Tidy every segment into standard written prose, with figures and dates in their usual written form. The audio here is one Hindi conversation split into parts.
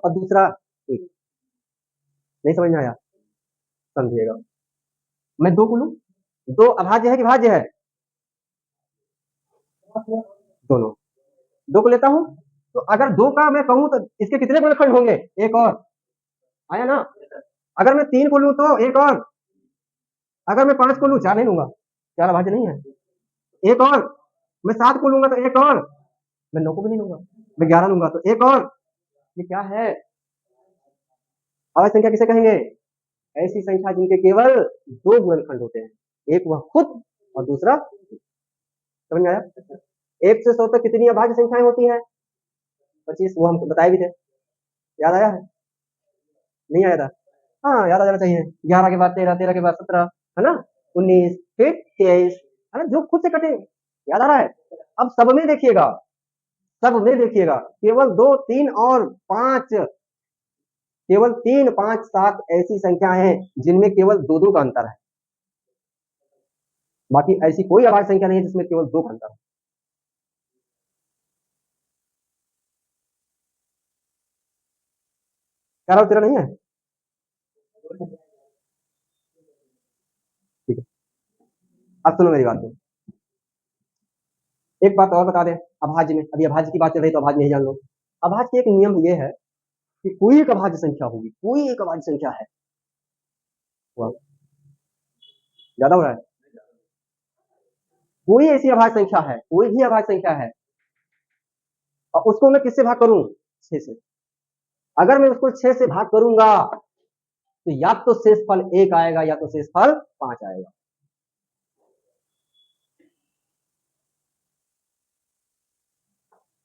और दूसरा 1। नहीं समझ में आया? समझिएगा। मैं 2 को लूं, 2 अभाज्य है कि भाज्य है? दोनों। 2 को लेता हूं, तो अगर 2 का मैं कहूं तो इसके कितने गुणनखंड होंगे? एक और आया ना। अगर मैं 3 को लूं तो एक और, अगर मैं 5 को लूं, 4 नहीं लूंगा, 4 अभाज्य नहीं है, एक और, मैं 7 को लूंगा तो एक और, मैं 9 को भी नहीं लूंगा, मैं 11 लूंगा तो एक और। ये क्या है? अभाज्य संख्या किसे कहेंगे? ऐसी संख्या जिनके केवल 2 गुणनखंड होते हैं, एक वह खुद और दूसरा। समझ में आया? 1 से 100 तक कितनी अभाज्य संख्याएं होती हैं? 25। वो हमको बताए भी थे, याद आया है? नहीं आया था? हाँ, याद आ जाना चाहिए। 11 के बाद 13, 13 के बाद 17, है ना, 19, फिर 23, है ना, जो खुद से कटे। याद आ रहा है? अब सब में देखिएगा, सब में देखिएगा, केवल 2, 3 और 5, केवल 3, 5, 7 ऐसी संख्याएं हैं जिनमें केवल 2-2 का अंतर है। बाकी ऐसी कोई अभाज्य संख्या नहीं है जिसमें केवल 2 का अंतर है। क्या रहा? 13 नहीं है? ठीक है, अब सुनो मेरी बात को। एक बात और बता दें, अभाज्य में, अभी अभाज्य की बात चल रही तो अभाज्य में ही जान लो। अभाज्य के एक नियम ये है कि कोई एक अभाज्य संख्या होगी, कोई एक अभाज्य संख्या है, ज्यादा हो रहा है, कोई ऐसी अभाज्य संख्या है, कोई भी अभाज्य संख्या है, और उसको मैं किससे भाग करूं? 6 से। अगर मैं उसको 6 से भाग करूंगा तो या तो शेषफल 1 आएगा या तो शेषफल 5 आएगा।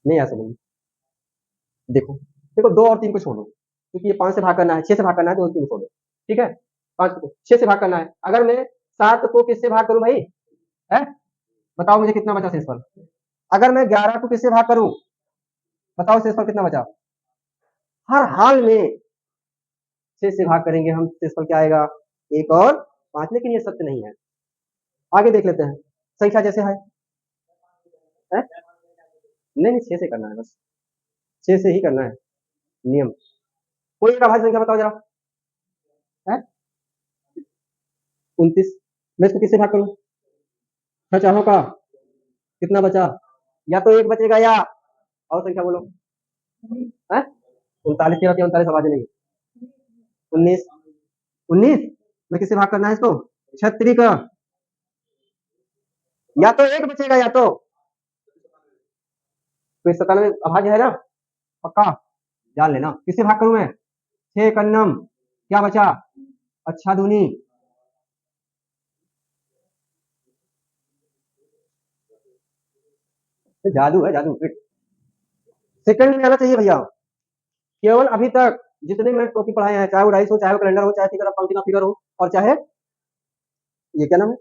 नहीं ऐसा नहीं। देखो देखो, 2 और 3 को छोड़ दो, क्योंकि ये 5 से भाग करना है, 6 से भाग करना है, तो 3 को छोड़ दो। ठीक है, 5 को 6 से भाग करना है। अगर मैं 7 को किससे भाग करूं भाई? है, बताओ मुझे कितना बचा शेषफल? अगर मैं 11 को किससे भाग करूं, बताओ शेषफल कितना बचा? हर हाल में 6 से भाग करेंगे हम, शेषफल क्या आएगा? 1 और 5। लेकिन ये सत्य नहीं है। आगे देख लेते हैं, संख्या जैसे है, नहीं नहीं, 6 से करना है, बस 6 से ही करना है, नियम। कोई एक अभाज्य संख्या बताओ जरा। है 29, मैं इसको किससे भाग करूं? 6 चाहों का कितना बचा? या तो 1 बचेगा, या और संख्या बोलो। है 39 की 39 अभाज्य नहीं। 19, 19 में किससे भाग करना है इसको? 36 का, या तो 1 बचेगा या तो 97 अभाज्य है ना, पक्का जान लेना। किससे भाग करूं मैं? 6 कन्नम, क्या बचा? अच्छा दूनी, जादू है, जादू। सेकंड में आना चाहिए भैया। केवल अभी तक जितने मैंने टॉपिक पढ़ाए हैं, चाहे वो राइस हो, चाहे वो कैलेंडर हो, चाहे फिगर ऑफ काउंटिंग का फिगर हो, और चाहे ये क्या नाम है,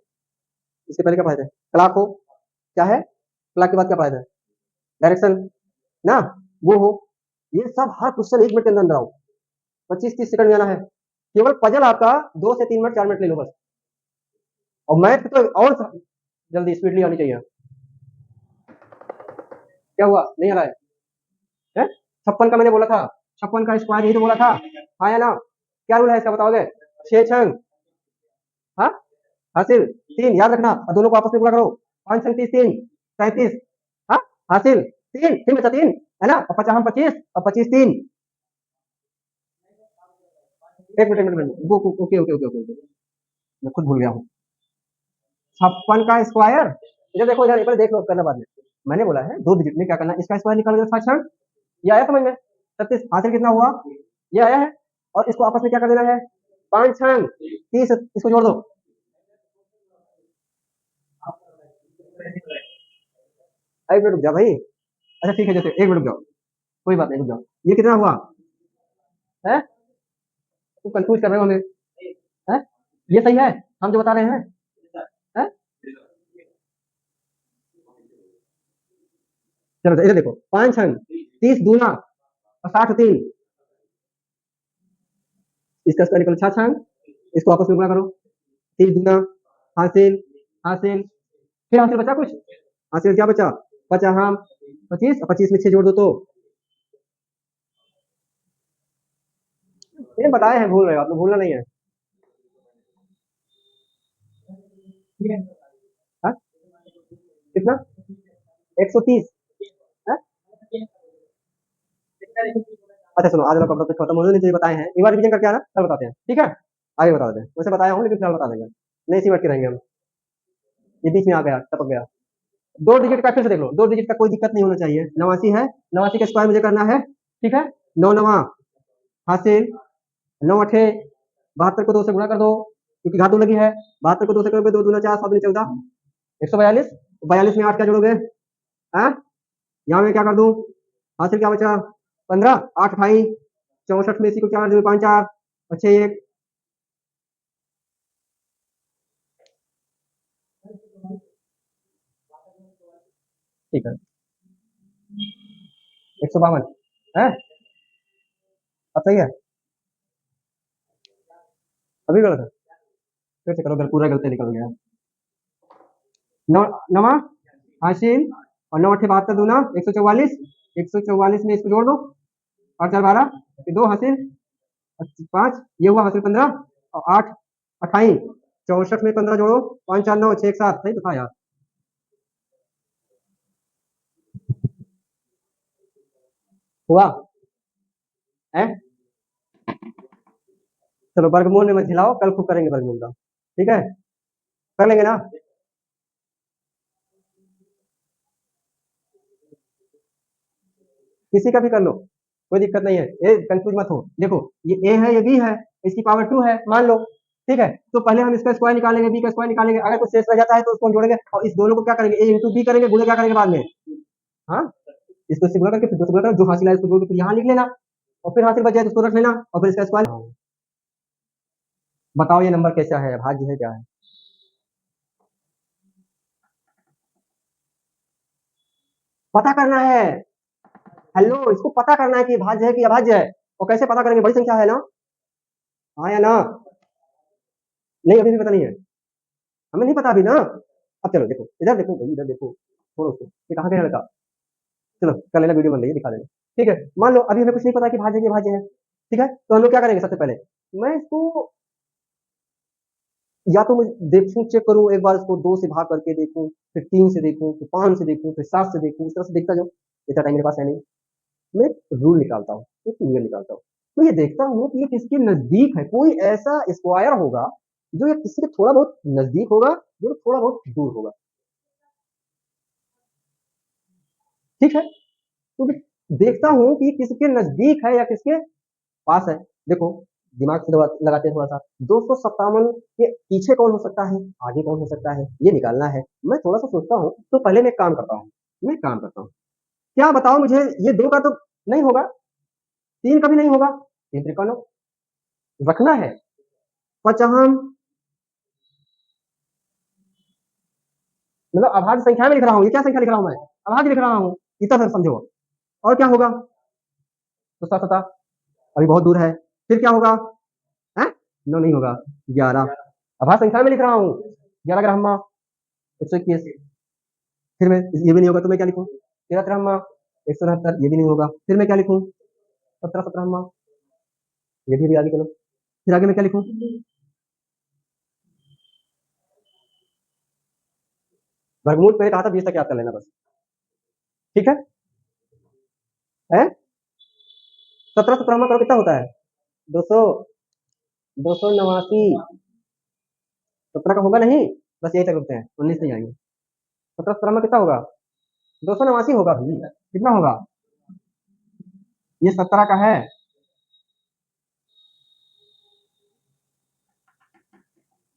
इसके पहले क्या पढ़ाए थे, क्लॉक हो, क्या है, क्लॉक के बाद क्या पढ़ाए थे, डायरेक्शन ना, वो हो। ये सब हर क्वेश्चन 1 मिनट के अंदर आओ, 25-30 सेकंड में आना है। केवल पजल आपका 2 से 3 मिनट, 4 मिनट ले लो बस। और मैथ तो और जल्दी स्पीडली आनी चाहिए। क्या हुआ, नहीं आ रहा है? 56 का मैंने बोला था, 56 का स्क्वायर यही तो बोला था, हाँ या ना? क्या रूल है इसका बताओगे? 6 छंग, हाँ हासिल 3, याद रखना, और दोनों को आपस में गुणा करो। 5 छंग 30, 3 37, हाँ हासिल 3, 3 बचा 3, है ना, और 50 25, और 25 3। एक minute okay okay okay okay, मैं खुद भूल गया हूँ। 56 का स्क्वायर, इधर देखो, इधर देख लो, करना बाद में। मैंने बोला है 2 डिजिट में क्या करना है, इसका स्क्वायर निकालोगे 7 छंग, ये आया समझ में? 36 हासिल कितना हुआ? ये आया है, और इसको आपस में क्या कर देना है? 5 छंग 30, इसको जोड़ दो। एक मिनट रुक जा भाई, अच्छा ठीक है, जैसे 1 मिनट रुक जाओ, कोई बात नहीं, रुक जाओ। ये कितना हुआ है? तुम कंफ्यूज कर रहे हो हमें, है? ये सही है हम जो बता रहे हैं? है? चलो इधर देखो, 5 छंग 30 दूना और 60 3, इसका स्क्वायर निकलो 6 छंग, इसको आपस में गुणा करो, 30 दूना हासिल, हासिल, फिर हासिल बचा कुछ? हासिल क्या बचा? 50 हाँ 25, और 25 में 6 जोड़ दो तो ये बताए हैं, भूल रहे हो आप लोग, भूलना नहीं है। हाँ? कितना? 130? अच्छा सुनो, आज वाला टॉपिक खत्म होने नहीं चाहिए, बताए हैं, एक बार रिवीजन करके आना, कल बताते हैं, ठीक है? आगे बता देते हैं, वैसे बताया हूँ लेकिन फिलहाल बता देंगे, नहीं इसी बैठ के रहेंगे हम। ये बीच में आ गया, टपक गया। 2 डिजिट का फिर से देख लो, 2 डिजिट का कोई दिक्कत नहीं होना चाहिए। 89 है, 89 का स्क्वायर मुझे करना है, ठीक है? 9 9 हासिल, 9 8 72 को 2 से गुणा कर दो, क्योंकि घात 2 लगी है। 72 को 2 से करोगे, 2 दूना 4, 7 14, 142। 42 में 8 क्या जोड़ोगे? हाँ, यहाँ में क्या कर दूं? हासिल क्या बचा? 15, 8 28, 64 में इसी को 4 5 4 और 6 1। ठीक है, 152 है, अब सही है? अभी गलत है? फिर से करो, पूरा गलती निकल गया। नौ नवा हासिल और 9 8 72 दूना 144, 144 में इसको जोड़ दो, और 4 12, 2 हासिल, 5 ये हुआ हासिल, 15 और 8 28, 64 में 15 जोड़ो, 5 4 9 6 7, सही तो था यार। हुआ है? चलो वर्गमूल में मत झिलाओ, कल खूब करेंगे वर्गमूल का, ठीक है? कर लेंगे ना? किसी का भी कर लो, कोई दिक्कत नहीं है, ये कंफ्यूज मत हो। देखो ये ए है, ये बी है, इसकी पावर 2 है मान लो, ठीक है? तो पहले हम इसका स्क्वायर निकालेंगे, बी का स्क्वायर निकालेंगे, अगर कुछ शेष रह जाता है तो उसको हम जोड़ेंगे, और इस दोनों को क्या करेंगे? ए इंटू बी करेंगे, गुणे क्या करेंगे बाद में? हाँ, इसको इससे गुणा करके फिर 2 से गुणा करो, जो हासिल है इसको जोड़ के फिर यहाँ लिख लेना, और फिर हासिल बच जाए तो उसको रख लेना, और फिर इसका स्क्वायर। बताओ ये नंबर कैसा है, भाज्य है क्या है? पता करना है। हेलो, इसको पता करना है कि भाज्य है कि अभाज्य है। और कैसे पता करेंगे? बड़ी संख्या है ना? हाँ या ना? नहीं, अभी भी पता नहीं है, हमें नहीं पता अभी ना। अब चलो देखो, इधर देखो भाई, इधर देखो, छोड़ो उसको, ये कहाँ गया लड़का? चलो कर लेना, वीडियो बन रही है, दिखा देना, ठीक है? मान लो अभी हमें कुछ नहीं पता कि भाज्य है कि अभाज्य है, ठीक है? तो हम लोग क्या करेंगे? सबसे पहले मैं इसको, या तो मैं देखूं, चेक करूं एक बार, इसको 2 से भाग करके देखूं, फिर 3 से देखूं, फिर 5 से देखूं, फिर 7 से देखूं, इस तरह से देखता जाऊं। इतना टाइम मेरे पास है नहीं। मैं एक रूल निकालता हूँ, एक नियम निकालता हूँ। मैं ये देखता हूँ कि ये किसके नजदीक है, कोई ऐसा स्क्वायर होगा जो ये किसी के थोड़ा बहुत नजदीक होगा, जो थोड़ा बहुत दूर होगा, ठीक है? तो मैं देखता हूँ कि किसके नजदीक है या किसके पास है। देखो, दिमाग से लगाते हैं थोड़ा सा, 257 के पीछे कौन हो सकता है, आगे कौन हो सकता है, ये निकालना है। मैं थोड़ा सा सोचता हूँ, तो पहले मैं काम करता हूँ, मैं काम करता हूँ। क्या बताओ मुझे, ये 2 का तो नहीं होगा, 3 का भी नहीं होगा, 3 त्रिकोण रखना है। पचहम, मतलब अभाज्य संख्या में लिख रहा हूँ, ये क्या संख्या लिख रहा हूँ मैं? अभाज्य लिख रहा हूँ, इतना फिर समझो। और क्या होगा? तो सता, अभी बहुत दूर है। फिर क्या होगा? है? 9 नहीं होगा, 11, अभाज्य संख्या में लिख रहा हूँ, 11 ग्राम, 121। फिर मैं, ये भी नहीं होगा तो मैं क्या लिखूं? 13 त्रहमा, 169, ये भी नहीं होगा, फिर मैं क्या लिखूं? 17 17, ये भी आगे चलो, फिर आगे मैं क्या लिखूं? वर्गमूल पहले कहा था 20 तक याद कर लेना बस, ठीक है? 17 17 करो, कितना होता है? 200, 289। 17 का होगा नहीं, बस यही तक रुकते हैं, 19 नहीं आएंगे। 17 17 कितना होगा? 289 होगा भाई, कितना होगा? ये 17 का है।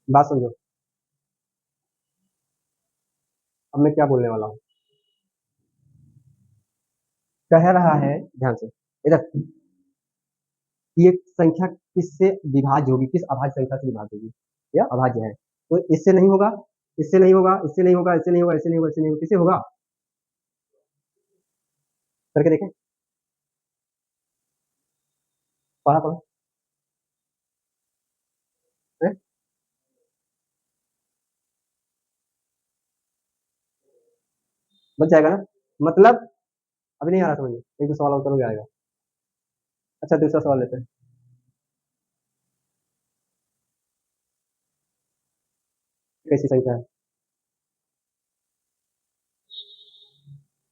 बात समझो, अब मैं क्या बोलने वाला हूँ। कह रहा है ध्यान से, इधर, ये संख्या किससे विभाज्य होगी, किस अभाज्य संख्या से विभाज्य होगी? या अभाज्य है, तो इससे नहीं होगा, इससे नहीं होगा, इससे नहीं होगा, इससे नहीं होगा, इससे नहीं होगा, इससे नहीं होगा, किससे होगा? करके देखें, पढ़ा पढ़ा है? बच जाएगा ना? मतलब अभी नहीं आ रहा समझ में, एक दो सवाल और करोगे आएगा। अच्छा दूसरा सवाल लेते हैं। कैसी संख्या है?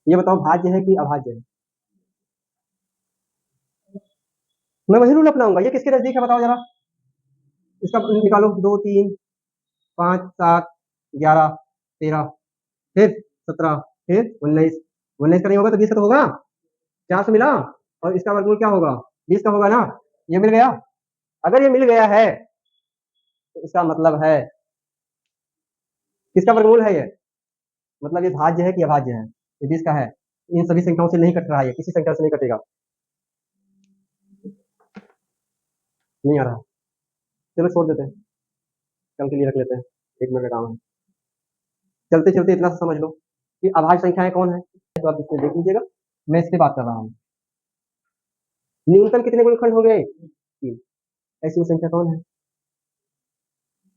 ये बताओ, भाज्य है कि अभाज्य है? मैं वही रूल अपनाऊंगा। ये किसके नजदीक है बताओ जरा, इसका निकालो। 2 3 5 7 11 13 फिर 17 फिर 19। 19 का नहीं होगा तो 20 का तो होगा। 4 से मिला और इसका वर्गमूल क्या होगा? 20 का होगा ना। ये मिल गया। अगर ये मिल गया है तो इसका मतलब है किसका वर्गमूल है ये? मतलब ये भाज्य है कि अभाज्य है? ये 20 का है। इन सभी संख्याओं से नहीं कट रहा है, किसी संख्या से नहीं कटेगा। नहीं आ रहा, चलो छोड़ देते हैं, कल के लिए रख लेते हैं। 1 मिनट का काम है। चलते चलते इतना सा समझ लो कि अभाज्य संख्याएं कौन है, तो आप इसमें देख लीजिएगा। मैं इससे बात कर रहा हूँ। न्यूनतम कितने गुणनखंड हो गए? 3। ऐसी वो संख्या कौन है?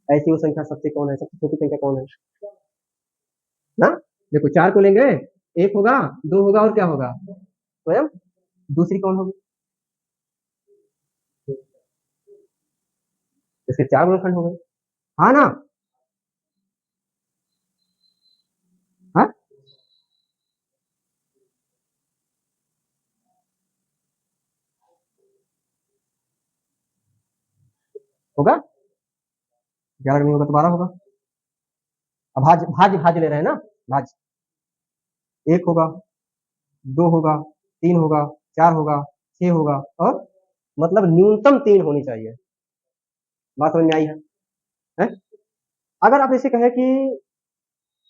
ऐसी वो संख्या सबसे कौन है, सबसे छोटी संख्या कौन है ना? देखो 4 को लेंगे, 1 होगा, 2 होगा और क्या होगा? स्वयं। दूसरी कौन होगी? इसके 4 गुणनखंड हो गए, हाँ ना? हाँ, होगा। 11 नहीं होगा तो 12 होगा। अब भाज्य भाज्य भाज्य ले रहे हैं ना, भाज्य। 1 होगा, 2 होगा, 3 होगा, 4 होगा, 6 होगा और मतलब न्यूनतम 3 होनी चाहिए। बात समझ में आई है? अगर आप ऐसे कहें कि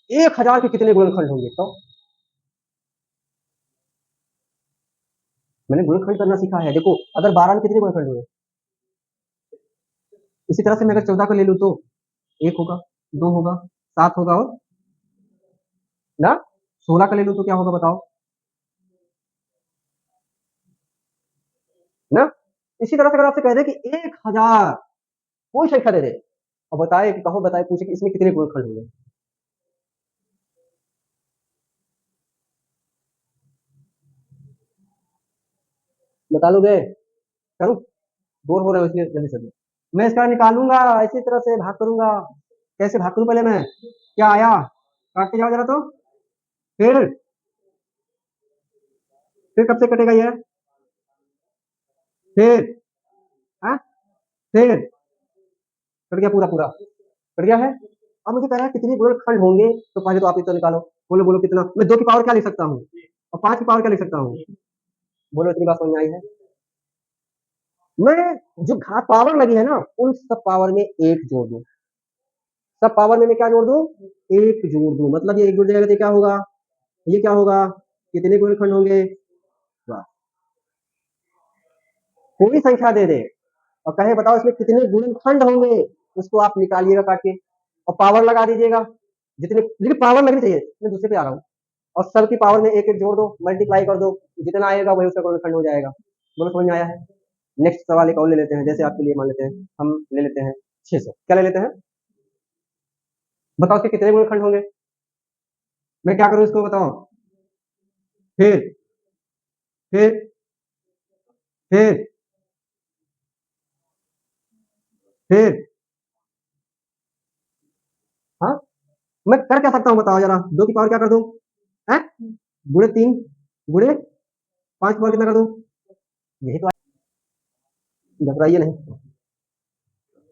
1000 के कितने गुणनखंड होंगे तो मैंने गुणनखंड करना सीखा है। देखो अगर 12 में कितने गुणनखंड हुए, इसी तरह से मैं अगर 14 को ले लूं तो 1 होगा, 2 होगा, 7 होगा और ना 16 का ले लूं तो क्या होगा बताओ ना। इसी तरह से अगर आपसे कह दे कि 1000 कोई संख्या दे दे और बताए कि कहो बताए पूछे कि इसमें कितने गुणनखंड होंगे, बता दोगे? करूं? बोर हो रहे हो इसलिए जल्दी से मैं इसका निकालूंगा, इसी तरह से भाग करूंगा। कैसे भाग करूं पहले मैं? क्या आया? काटते जाओ जरा तो। फिर फिर कब से कटेगा ये? फिर हाँ, फिर कट गया, पूरा पूरा कट गया है। अब मुझे कह रहा है कितने गुणनखंड होंगे, तो पहले तो आप इतना निकालो। बोलो बोलो कितना? मैं 2 की पावर क्या लिख सकता हूँ और 5 की पावर क्या लिख सकता हूँ? बोलो, इतनी बात समझ में आई है? मैं जो घात पावर लगी है ना, उन सब पावर में एक जोड़ दूं। सब पावर में मैं क्या जोड़ दूं? एक जोड़ दूं। मतलब ये एक जुड़ जाएगा तो क्या होगा? ये क्या होगा? कितने गुणनखंड होंगे? बस। कोई संख्या दे दे और कहे बताओ इसमें कितने गुणनखंड होंगे, उसको आप निकालिएगा काट के और पावर लगा दीजिएगा। जितने, लेकिन पावर लगनी चाहिए, मैं दूसरे पे आ रहा हूँ। और सबकी पावर में एक एक जोड़ दो, मल्टीप्लाई कर दो, जितना आएगा वही उसका गुणनखंड हो जाएगा। बोलो समझ में आया है? नेक्स्ट सवाल एक और ले लेते हैं। जैसे आपके लिए मान लेते हैं, हम ले लेते हैं 600। क्या ले लेते हैं? बताओ उसके कितने गुणनखंड होंगे? मैं क्या करूं इसको बताओ? फिर फिर फिर फिर हाँ, मैं कर क्या सकता हूँ बताओ जरा? 2 की पावर क्या कर दूं? है गुणे 3 गुणे 5 की पावर कितना कर दूं? यही तो। घबराइए नहीं।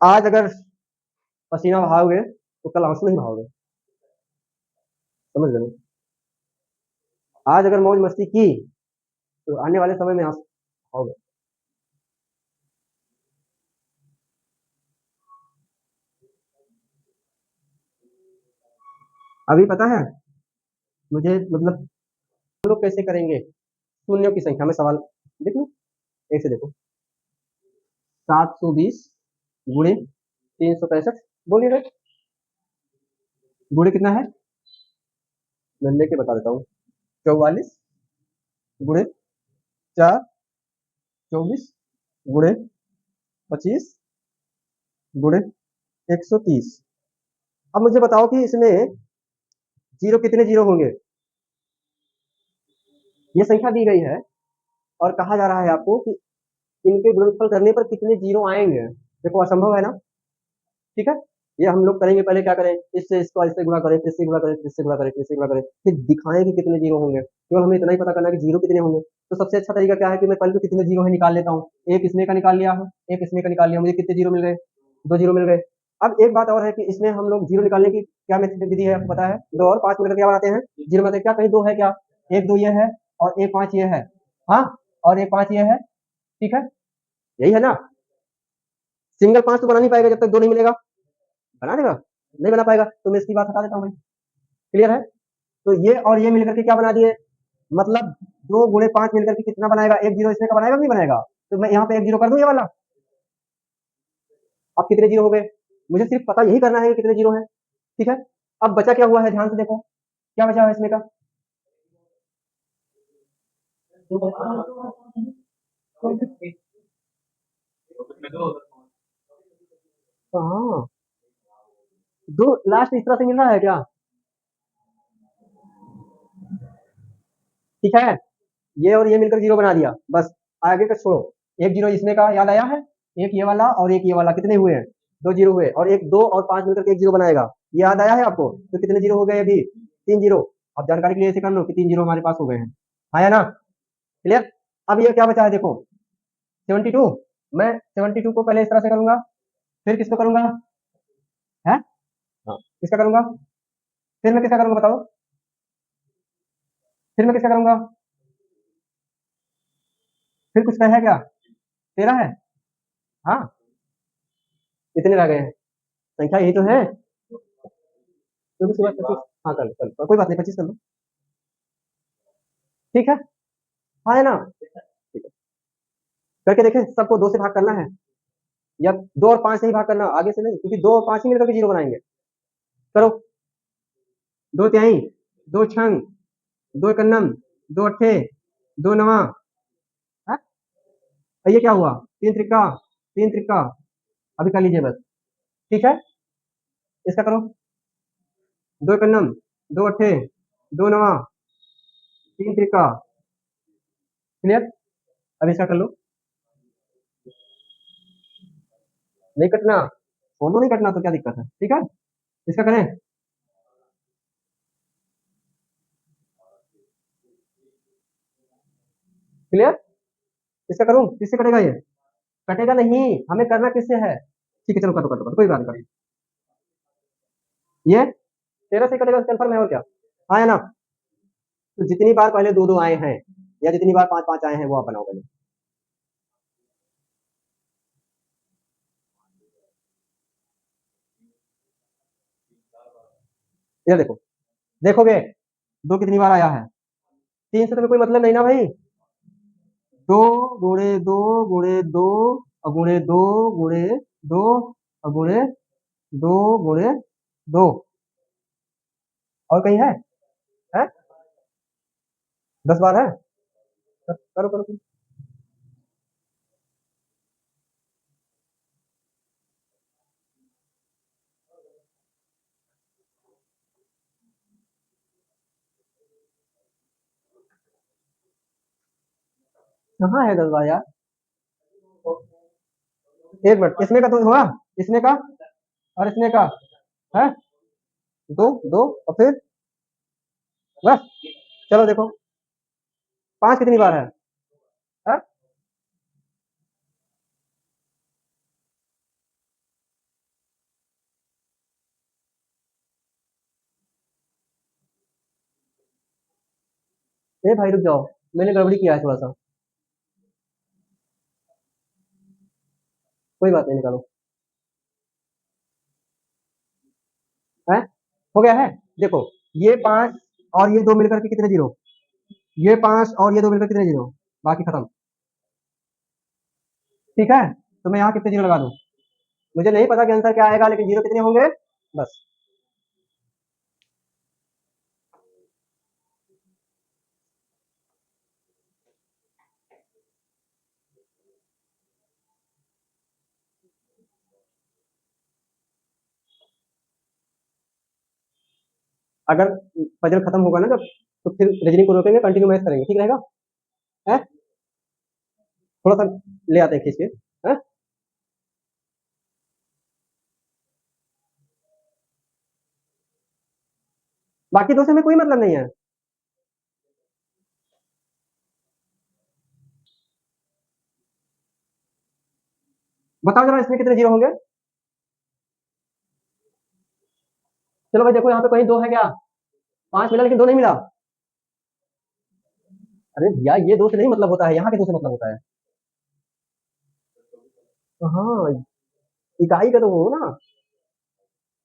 आज अगर पसीना बहाओगे तो कल आंसू नहीं बहाओगे, समझ लेना। आज अगर मौज मस्ती की तो आने वाले समय में आंसू बहाओगे। अभी पता है मुझे, मतलब लोग कैसे करेंगे शून्यों की संख्या में सवाल? देखो ऐसे देखो, 720 गुणे 365, बोलिए गुणे कितना है? मैं लेके बता देता हूँ। 44 गुणे 4, 24 गुणे 25 गुणे 130। अब मुझे बताओ कि इसमें जीरो कितने जीरो होंगे? ये संख्या दी गई है और कहा जा रहा है आपको कि इनके गुणनफल करने पर कितने जीरो आएंगे। देखो असंभव है ना, ठीक है? ये हम लोग करेंगे, पहले क्या करें, इससे इसको इससे गुणा करें, फिर इससे गुणा करें, फिर इससे गुणा करें, फिर इससे गुणा करें, फिर दिखाएं कि कितने जीरो होंगे। केवल हमें इतना ही पता करना है कि जीरो कितने होंगे। तो सबसे अच्छा तरीका क्या है कि मैं पहले तो कितने जीरो है निकाल लेता हूँ। एक इसमें का निकाल लिया है, एक इसमें का निकाल लिया, मुझे कितने जीरो मिल गए, 2 जीरो मिल गए। अब एक बात और है कि इसमें हम लोग जीरो निकालने की क्या मेथड विधि है आपको पता है, 2 और 5 मिलकर क्या बनाते हैं, जीरो बनाते हैं। क्या कहीं 2 है क्या, 1 2 ये है और 1 5 ये है, हाँ, और 1 5 ये है, ठीक है, यही है ना। सिंगल 5 तो बना नहीं पाएगा जब तक 2 नहीं मिलेगा, बना देगा, नहीं बना पाएगा, तो मैं इसकी बात हटा देता हूँ भाई। क्लियर है। तो ये और ये मिलकर के क्या बना दिए, मतलब 2 गुणे 5 मिलकर के कितना बनाएगा, 1 जीरो इसमें का बनाएगा नहीं बनाएगा। तो मैं यहाँ पे 1 जीरो कर दूं ये वाला। अब कितने जीरो हो गए, मुझे सिर्फ पता यही करना है कि कितने जीरो है, ठीक है। अब बचा क्या हुआ है, ध्यान से देखो क्या बचा है इसमें का, हाँ, दो लास्ट इस तरह से मिल रहा है क्या, ठीक है। ये और ये मिलकर जीरो बना दिया, बस आगे का छोड़ो। 1 जीरो इसमें का याद आया है, एक ये वाला और एक ये वाला, कितने हुए हैं, 2 जीरो हुए, और एक 2 और 5 मिलकर के 1 जीरो बनाएगा, ये याद आया है आपको। तो कितने जीरो हो गए अभी, 3 जीरो। अब जानकारी के लिए ऐसे कर लो कि 3 जीरो हमारे पास हो गए हैं, आया ना, क्लियर। अब ये क्या बचा है देखो, 72। मैं 72 को पहले इस तरह से करूंगा, फिर किसको करूंगा, है, हाँ, किसका करूंगा, फिर मैं किसका करूंगा बताओ, फिर मैं किसका करूंगा, फिर कुछ है क्या, 13 है, हाँ, कितने रह गए हैं, संख्या यही तो है, क्योंकि सुबह 25, हाँ कर लो कर लो, कोई बात नहीं, 25 कर लो, ठीक है, हाँ है ना, ठीक है, करके देखें, सबको 2 से भाग करना है, या 2 और 5 से ही भाग करना, आगे से नहीं, क्योंकि 2 और 5 ही मिलकर के जीरो बनाएंगे। करो, 2 तिहाई, 2 छंग, 2 एकन्नम, 2 अट्ठे, 2 नवा, हाँ? ये क्या हुआ, 3 त्रिका, 3 त्रिका, अभी कर लीजिए बस, ठीक है। इसका करो, 2 एकन्नम, 2 अट्ठे, 2 नवा, 3 त्रिका, क्लियर। अब इसका कर लो, नहीं कटना, दोनों नहीं कटना तो क्या दिक्कत है, ठीक है। इसका करें, क्लियर। इसका करूं, किससे कटेगा ये, कटेगा नहीं, हमें करना किससे है, ठीक है, चलो कटो कटो कटो, कोई बात नहीं, ये 13 से कटेगा, कन्फर्म है और क्या, हाँ है ना। तो जितनी बार पहले 2 2 आए हैं, या जितनी बार 5 5 आए हैं, वो आप बनाओ पहले। ये देखो, देखोगे 2 कितनी बार आया है, 3 से तो कोई मतलब नहीं ना भाई, 2 गुणे 2 गुणे 2 गुणे 2 गुणे 2 गुणे 2 गुणे 2, और कहीं है? 10 बार है, करो करो करो। कहाँ है 10 बार यार, एक मिनट, इसमें का तो हुआ, इसमें का और इसमें का है, दो दो और फिर बस, चलो देखो 5 कितनी बार है? ए भाई रुक जाओ, मैंने गड़बड़ी किया है थोड़ा सा, कोई बात नहीं, निकालो, है, हो गया है, देखो, ये 5 और ये 2 मिलकर के कितने जीरो, ये 5 और ये 2 मिलकर कितने जीरो, बाकी खत्म, ठीक है। तो मैं यहाँ कितने जीरो लगा दूं, मुझे नहीं पता कि आंसर क्या आएगा, लेकिन जीरो कितने होंगे, बस। अगर पजल खत्म होगा ना जब, तो फिर रीजनिंग को रोकेंगे, कंटिन्यू मैथ करेंगे, ठीक रहेगा, है, थोड़ा सा ले आते हैं खींच के, है, बाकी दो से हमें कोई मतलब नहीं है। बताओ जरा इसमें कितने जीरो होंगे। चलो भाई देखो यहाँ पे कहीं दो है क्या, पांच मिला लेकिन दो नहीं मिला। अरे भैया ये दो से नहीं मतलब होता है, यहाँ के दो से मतलब होता है। तो हाँ, इकाई का तो वो हो ना,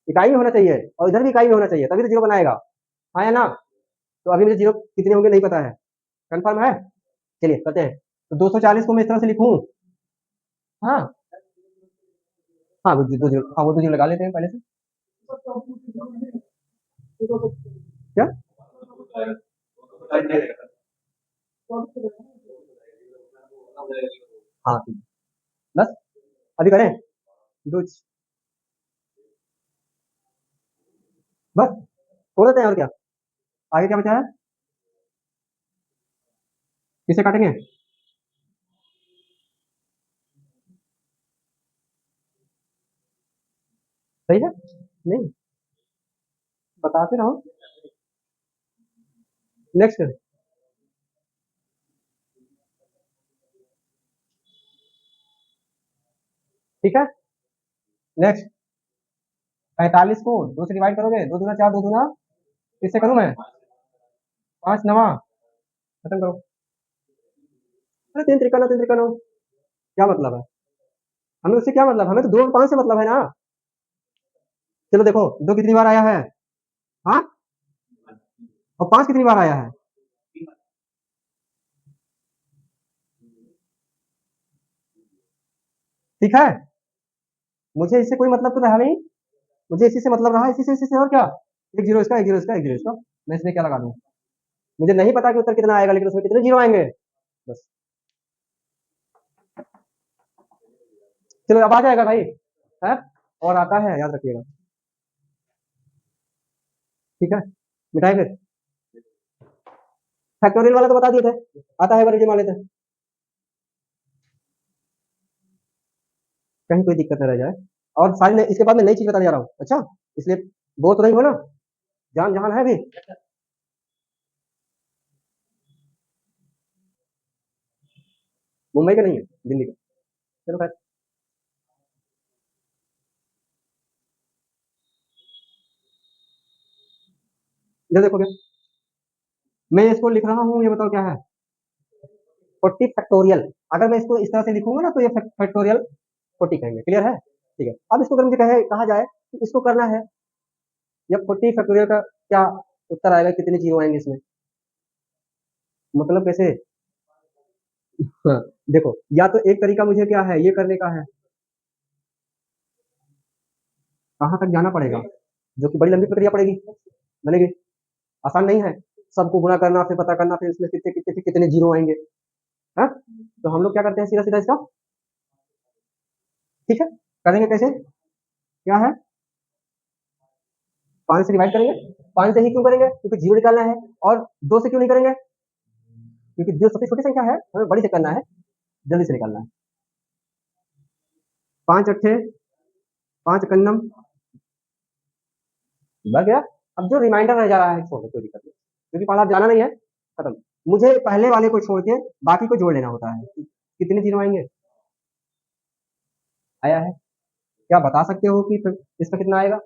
इकाई में होना चाहिए और इधर भी इकाई में होना चाहिए, तभी तो जीरो बनाएगा। हाँ या ना। तो अभी मुझे जीरो कितने होंगे नहीं पता है, कंफर्म है। चलिए करते हैं। तो 240 को मैं इस तरह से लिखूं। हाँ हाँ, वो दो जीरो, हाँ वो दो जीरो लगा लेते हैं पहले से। क्या? हाँ ठीक है। बस अभी करें दो, बस छोड़ देते हैं और क्या। आगे क्या बचा है, किसे काटेंगे। सही है, नहीं बताते रहो। नेक्स्ट, ठीक है। नेक्स्ट, 45 को दो से डिवाइड करोगे, दो दूना चार, दो दूना किससे करूं मैं, पांच नवा, खत्म करो। अरे तीन त्रिकाना, तीन त्रिकाना क्या मतलब है, हमें उससे क्या मतलब, हमें तो दो और पांच से मतलब है ना। चलो देखो दो कितनी बार आया है, हाँ, और पांच कितनी बार आया है। ठीक है, मुझे इससे कोई मतलब तो रहा नहीं, मुझे इसी से मतलब रहा, इसी से और क्या। एक जीरो इसका, एक जीरो इसका, एक जीरो इसका, मैं इसमें क्या लगा दूं। मुझे नहीं पता कि उत्तर कितना आएगा, लेकिन उसमें कितने जीरो आएंगे बस। चलो अब आ जाएगा भाई, है और आता है याद रखिएगा। ठीक है, मिटाए फिर। फैक्टोरियल वाला तो बता दिए थे, आता है बार मान लेते हैं, कहीं कोई दिक्कत न रह जाए। और सारी इसके बाद मैं नई चीज बताने जा रहा हूँ, अच्छा, इसलिए बोर तो नहीं हो ना, जान जहान है भी। मुंबई का नहीं है, दिल्ली का। चलो खैर, इधर देखोगे, मैं इसको लिख रहा हूँ, ये बताओ क्या है, 40 फैक्टोरियल। अगर मैं इसको इस तरह से लिखूंगा ना तो ये फैक्टोरियल 40 कहेंगे, क्लियर है। ठीक है, अब इसको अगर मुझे कहा जाए कि इसको करना है, या 40 फैक्टोरियल का क्या उत्तर आएगा, कितने जीरो आएंगे इसमें, मतलब कैसे। हाँ, देखो या तो एक तरीका मुझे क्या है ये करने का है, कहाँ तक जाना पड़ेगा, जो कि बड़ी लंबी प्रक्रिया पड़ेगी, बनेगी, आसान नहीं है, सबको गुणा करना फिर पता करना फिर इसमें कितने कितने कितने जीरो आएंगे। हाँ, तो हम लोग क्या करते हैं सीधा सीधा इसका, ठीक है, करेंगे कैसे, क्या है, पांच से डिवाइड करेंगे, पांच से ही क्यों करेंगे, क्योंकि जीरो निकालना है। और दो से क्यों नहीं करेंगे, क्योंकि जो सबसे छोटी संख्या है हमें बड़ी से करना है, जल्दी से निकालना है। पांच अट्ठे, पांच कन्नम, बस गया। अब जो रिमाइंडर रह जा रहा है छोड़ो, कोई दिक्कत नहीं, क्योंकि पढ़ा जाना नहीं है, खत्म। मुझे पहले वाले को छोड़ के बाकी को जोड़ लेना होता है, कितने जीरो आएंगे, आया है, क्या बता सकते हो कि इसका कितना आएगा,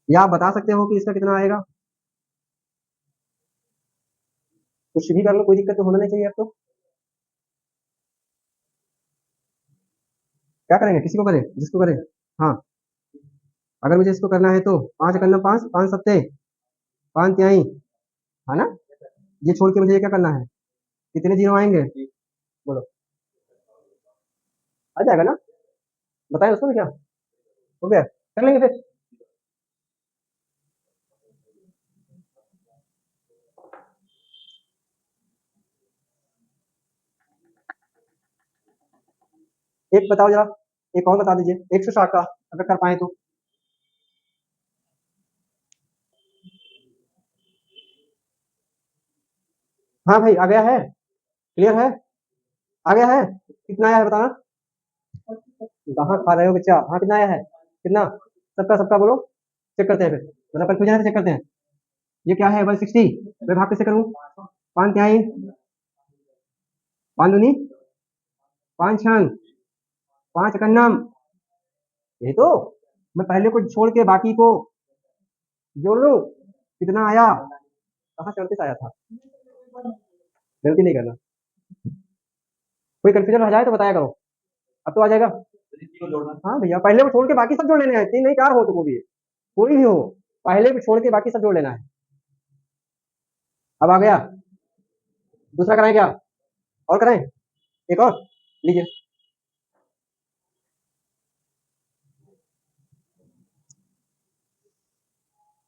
या आप बता सकते हो कि इसका कितना आएगा, कुछ भी कर लो, कोई दिक्कत तो होना नहीं चाहिए अब तो। क्या करेंगे, किसी को करें, जिसको करें। हाँ, अगर मुझे इसको करना है तो पांच करना, पांच पांच सत्ते, पांच त्याई, है ना, ये छोड़ के मुझे ये क्या करना है, कितने जीरो आएंगे, बोलो, आ जाएगा ना, बताए उसको भी क्या, हो गया, कर लेंगे फिर। एक बताओ जरा, एक और बता दीजिए 160 का, अगर कर पाए तो। हाँ भाई आ गया है, क्लियर है, आ गया है, कितना आया है बताना, कहाँ खा रहे हो बच्चा, हाँ कितना आया है, कितना, सबका सबका बोलो, चेक करते हैं फिर। मतलब कंफ्यूजन है तो चेक करते हैं। ये क्या है 160, मैं भाग कैसे करूं? 5 तिहाई, 5 दूनी 5 छंग, 5 एकन्नम, यही तो। मैं पहले को छोड़ के बाकी को जोड़ लूं, कितना आया? कहाँ 34 आया था? गलती नहीं करना। कोई कंफ्यूजन रह जाए तो बताया करो। अब तो आ जाएगा। हाँ भैया, पहले को छोड़ के बाकी सब जोड़ लेने हैं, 3 नहीं 4 हो तो वो भी है, कोई भी हो, पहले को छोड़ के बाकी सब जोड़ लेना है। अब आ गया। दूसरा कराएं क्या? और कराएं? एक और लीजिए।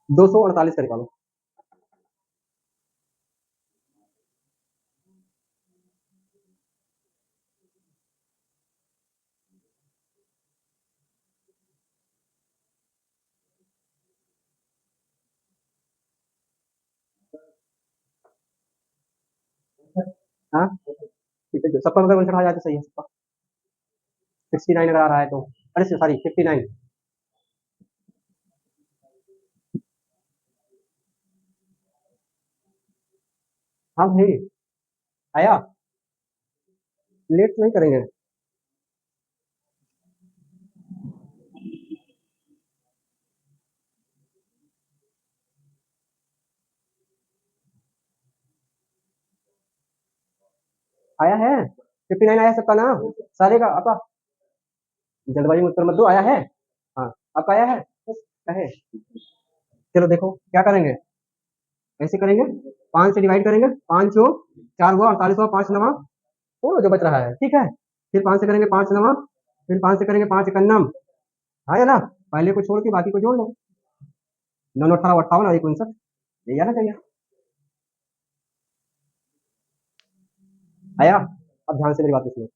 248 का निकालो। हाँ ठीक है, सबका अगर 59 आ जाए तो सही है सबका। 69 अगर आ रहा है तो, अरे सॉरी 59। हाँ भाई, आया। लेट नहीं करेंगे। आया है 59, आया सबका ना, सारे का आपका। जल्दबाजी में उत्तर मत दो, आया है। हाँ आपका आया है, है। चलो देखो क्या करेंगे, ऐसे करेंगे, 5 से डिवाइड करेंगे, 5 चो 4 हुआ, 48 हुआ, 5 नवा, वो जो बच रहा है ठीक है। फिर 5 से करेंगे 5 नवा, फिर 5 से करेंगे 5 एकन्नम, हाँ या ना? पहले को छोड़ के बाकी को जोड़ लो। 9 18 58 और 1 59, यही आना चाहिए। आया? अब ध्यान से मेरी बात सुनो।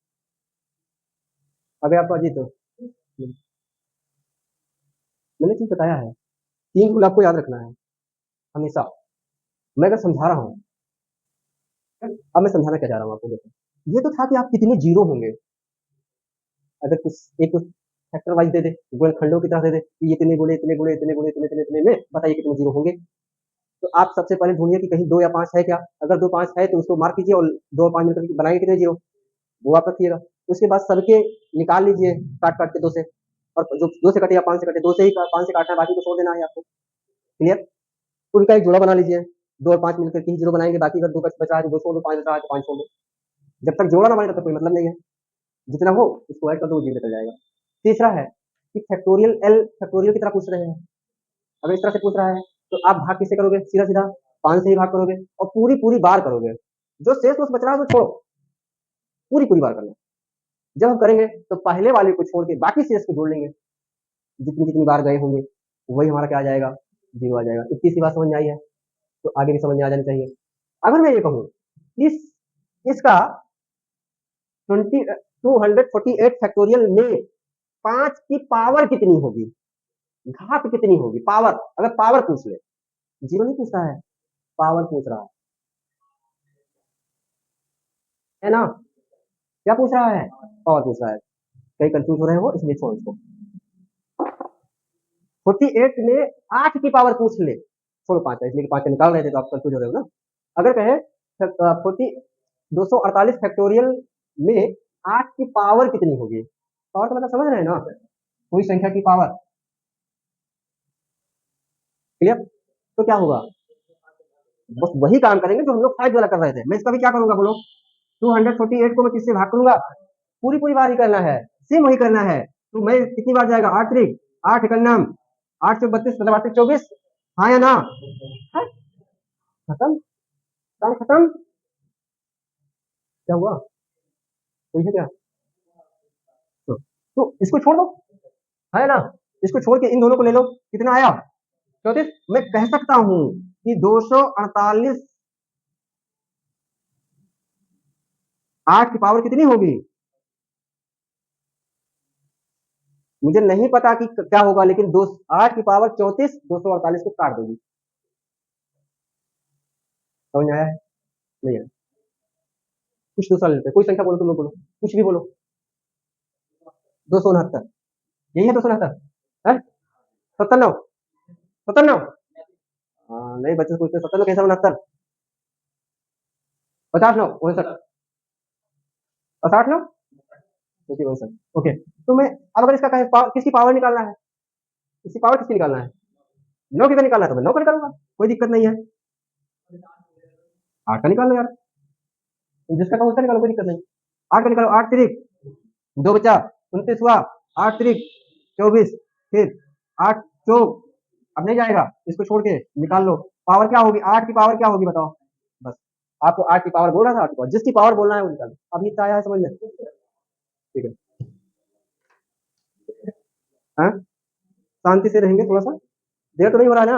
अभी आपको अजीत हो, मैंने चीज बताया है, 3 रूल आपको याद रखना है हमेशा। मैं अगर समझा रहा हूँ, अब मैं समझाना क्या चाह रहा हूँ आपको, देखो ये तो था कि आप कितने जीरो होंगे, अगर कुछ एक फैक्टर वाइज दे दे, गुणनखंडों की तरह दे दे कि इतने गुणे इतने गुणे इतने गुणे इतने इतने इतने में बताइए कितने जीरो होंगे। तो आप सबसे पहले ढूंढिए कि कहीं 2 या 5 है क्या, अगर 2 5 है तो उसको मार्क कीजिए और 2 और 5 मिलकर बनाएंगे कितने जीरो, वो आप रखिएगा। उसके बाद सबके निकाल लीजिए काट काट के 2 से, और जो 2 से कटे या 5 से कटे, 2 से ही 5 से काटना है, बाकी को छोड़ देना है आपको। क्लियर? उनका एक जोड़ा बना लीजिए, 2 और 5 मिलकर के ही जीरो बनाएंगे, बाकी अगर 2 बच रहा है तो 2 छोड़ दो, 5 बच रहा है तो 5 छोड़ दो। जब तक जोड़ा ना बने तब तक कोई मतलब नहीं है, जितना हो उसको ऐड कर दो, जीरो निकल जाएगा। तीसरा है कि फैक्टोरियल एल फैक्टोरियल की तरह पूछ रहे हैं, अगर इस तरह से पूछ रहा है तो आप भाग किससे करोगे? सीधा सीधा 5 से ही भाग करोगे और पूरी पूरी बार करोगे, जो शेष बच रहा है वो छोड़ो, पूरी पूरी बार करना। जब हम करेंगे तो पहले वाले को छोड़ के बाकी शेष को जोड़ लेंगे, जितनी जितनी बार गए होंगे वही हमारा क्या आ जाएगा, जीरो आ जाएगा। इतनी सी बात समझ में आई है तो आगे भी समझ में आ जानी चाहिए। अगर मैं ये कहूँ इस इसका 248 फैक्टोरियल में 5 की पावर कितनी होगी, घात कितनी होगी, पावर, अगर पावर पूछ ले, जीरो नहीं पूछ रहा है, पावर पूछ रहा है ना? क्या पूछ रहा है? पावर पूछ रहा है। कई कंफ्यूज हो रहे हो इसलिए छोड़ इसको। 48 में 8 की पावर पूछ ले, छोड़ो 5 है इसलिए 5 निकाल रहे थे तो आप कंफ्यूज हो रहे हो ना। अगर कहे 248 फैक्टोरियल में 8 की पावर कितनी होगी, पावर तो मतलब समझ रहे हैं ना, कोई संख्या की पावर। क्लियर? तो क्या होगा, बस वही काम करेंगे जो हम लोग साइड वाला कर रहे थे। मैं इसका भी क्या करूंगा बोलो, 248 को मैं किससे भाग करूंगा, पूरी पूरी बार ही करना है, सेम वही करना है। तो मैं कितनी बार जाएगा, 8 त्रिक 8 एकन्नम, 8 से 32 मतलब 8 24, हाँ या ना? खत्म, काम खत्म। क्या हुआ, कोई है क्या? तो इसको छोड़ दो, है ना? इसको छोड़ के इन दोनों को ले लो, कितना आया 34। मैं कह सकता हूं कि 248 8 की पावर कितनी होगी, मुझे नहीं पता कि क्या होगा, लेकिन 8 की पावर 34 248 को काट देगी। समझ आया है? नहीं है? कुछ दूसरा लेते हैं, कोई संख्या बोलो, तुम लोग बोलो, कुछ भी बोलो। 269, यही है 269 है, 97, 57 नहीं बच्चे पूछते 57 कैसे 69 59 59 और 60 9 ओके। तो मैं अब अगर इसका किसकी पावर निकालना है, इसकी पावर किसकी निकालना है, 9 की का निकालना है तो मैं 9 का निकालूंगा, कोई दिक्कत नहीं है। 8 का निकाल लो यार, जिसका कहो उसका निकालो, कोई दिक्कत नहीं। 8 का निकालो, 8 तिरिक 2 बचा 29 हुआ, 8 तिरिक 24, फिर 8 चौक, अब नहीं जाएगा, इसको छोड़ के निकाल लो। पावर क्या होगी, 8 की पावर क्या होगी बताओ, बस आपको 8 की पावर बोल रहा था, 8 की पावर, जिसकी पावर बोलना है वो निकालो। अभी इतना आया है समझ में, ठीक है। हाँ शांति से रहेंगे थोड़ा सा, देर तो नहीं हो रहा है ना,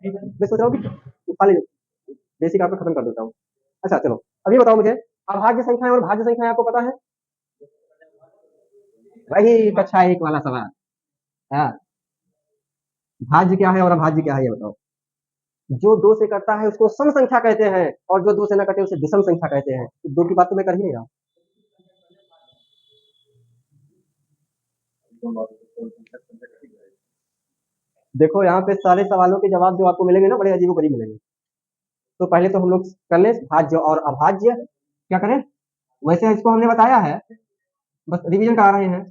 मैं सोच रहा हूँ कि खा लीजिए, बेसिक आपको खत्म कर देता हूँ। अच्छा चलो अब ये बताओ मुझे, अभाज्य संख्याएं और भाज्य संख्याएं आपको पता है, वही कक्षा 1 वाला सवाल। हाँ भाज्य क्या है और अभाज्य क्या है ये बताओ। जो 2 से कटता है उसको सम संख्या कहते हैं, और जो 2 से न कटे उसे विषम संख्या कहते हैं। तो 2 की बात तो मैं कर ही नहीं रहा। देखो यहाँ पे सारे सवालों के जवाब जो आपको मिलेंगे ना बड़े अजीबोगरीब मिलेंगे। तो पहले तो हम लोग कर ले भाज्य और अभाज्य क्या करें, वैसे इसको हमने बताया है, बस रिवीजन करा रहे हैं।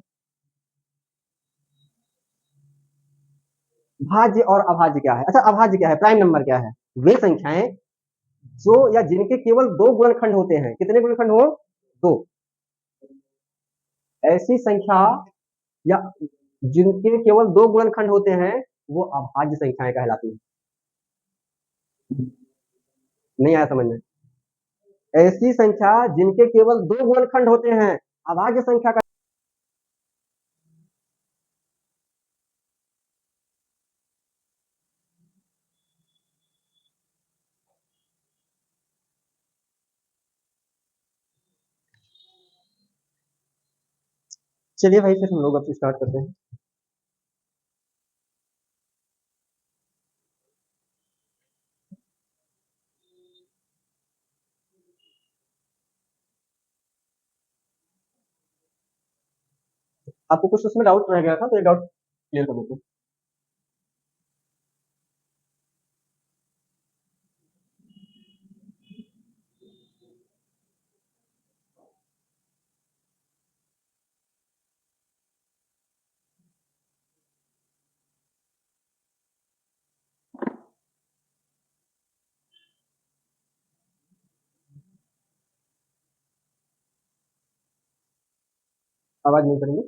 भाज्य और अभाज्य क्या है, अच्छा अभाज्य क्या है, प्राइम नंबर क्या है, वे संख्याएं जो या जिनके केवल 2 गुणनखंड होते हैं, कितने गुणनखंड हो, 2, ऐसी संख्या या जिनके केवल 2 गुणनखंड होते हैं वो अभाज्य संख्याएं कहलाती हैं। नहीं आया समझ में, ऐसी संख्या जिनके केवल 2 गुणनखंड होते हैं अभाज्य संख्या का। चलिए भाई फिर हम लोग अब स्टार्ट करते हैं। आपको कुछ उसमें डाउट रह गया था तो ये डाउट क्लियर कर देते हैं। आवाज नहीं करेंगे,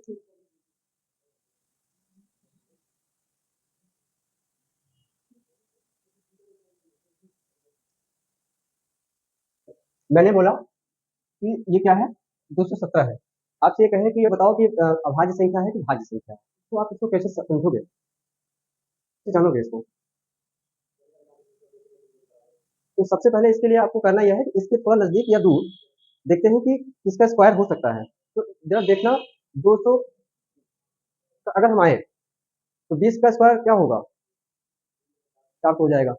मैंने बोला कि ये क्या है, 217 है। आपसे ये कहे कि ये बताओ कि अभाज्य संख्या है कि भाज्य संख्या है, तो आप इसको कैसे समझोगे, कैसे जानोगे इसको। तो सबसे पहले इसके लिए आपको करना यह है कि इसके थोड़ा नजदीक या दूर देखते हैं कि किसका स्क्वायर हो सकता है। तो जरा देखना 200 अगर हम आए तो 20 का स्क्वायर क्या होगा, 4 हो जाएगा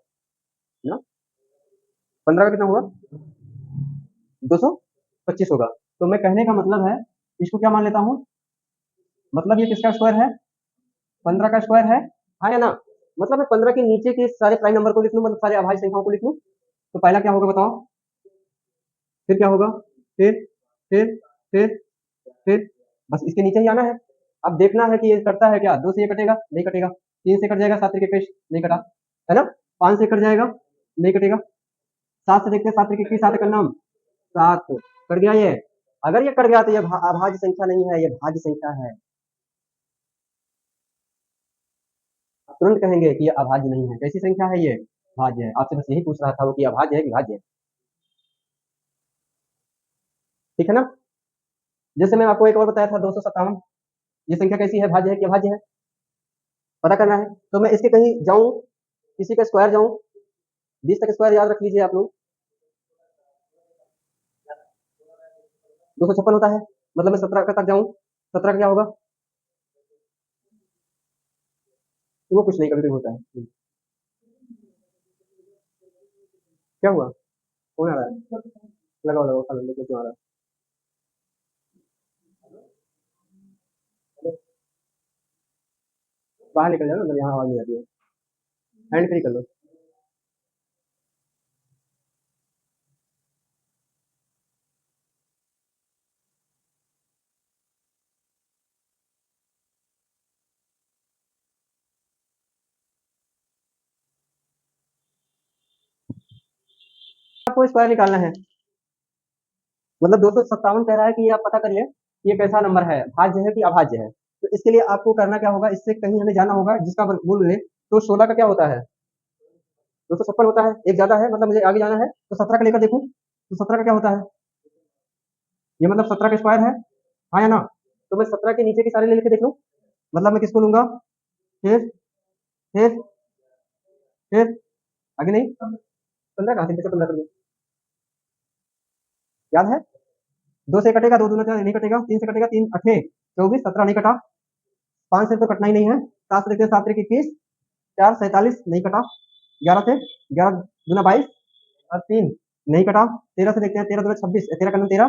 ना, 15 का कितना होगा, 225 होगा। तो मैं कहने का मतलब है इसको क्या मान लेता हूँ, मतलब ये किसका स्क्वायर है, 15 का स्क्वायर है, हाँ या ना। मतलब मैं 15 के नीचे के सारे प्राइम नंबर को लिख लूँ, मतलब सारे अभाज्य संख्याओं को लिख लूँ। तो पहला क्या होगा बताओ, फिर क्या होगा, फिर फिर फिर फिर बस इसके नीचे ही आना है। अब देखना है कि ये करता है क्या, 2 से ये कटेगा नहीं कटेगा, 3 से कट जाएगा, 7 के पेश नहीं कटा है ना, 5 से कट जाएगा नहीं कटेगा, 7 से देखते हैं, 7 के 7 का नाम 7 कट गया ये। अगर ये कट गया तो ये अभाज्य संख्या नहीं है, ये भाज्य संख्या है। तुरंत कहेंगे कि ये अभाज्य नहीं है, कैसी संख्या है ये, भाज्य है। आपसे बस यही पूछ रहा था वो कि अभाज्य है कि भाज्य है, ठीक है ना। जैसे मैं आपको एक और बताया था 257, ये संख्या कैसी है, भाज्य है कि अभाज्य है, पता करना है। तो मैं इसके कहीं जाऊं, किसी का स्क्वायर जाऊं, 20 तक स्क्वायर याद रख लीजिए आप लोग, 256 होता है, मतलब मैं 17 तक जाऊं, 17 का क्या होगा, तो वो कुछ नहीं कभी कभी होता है। क्या हुआ, कौन आ रहा है, लगाओ लगाओ खा लो, क्यों आ रहा है, बाहर निकल जाओ, मतलब यहाँ आवाज नहीं आती है। हैंड फ्री कर लो। आपको स्क्वायर निकालना है, मतलब 257 कह रहा है कि ये आप पता करिए ये कैसा नंबर है, भाज्य है कि अभाज्य है। तो इसके लिए आपको करना क्या होगा, इससे कहीं हमें जाना होगा जिसका वर्गमूल ले, तो 16 का क्या होता है, 256 होता है, एक ज्यादा है, मतलब मुझे आगे जाना है, तो 17 का लेकर देखूं, तो 17 का क्या होता है, ये मतलब 17 का स्क्वायर है, हाँ या ना। तो मैं 17 के नीचे के सारे ले लेके देख लूं, मतलब मैं किसको लूंगा, फिर फिर फिर आगे नहीं, 15 कहाँ से, 15 कर दूं, याद है, 2 से कटेगा, 2 दूना नहीं कटेगा, 3 से कटेगा, 3 अठे 24, 17 नहीं कटा, 5 से तो कटना ही नहीं है, 7 से देखते हैं, 7 तरीके 21, 4 47 नहीं कटा, 11 से 11 दूना 22 और 3 नहीं कटा, 13 से देखते हैं, 13 दूना 26, 13 का 13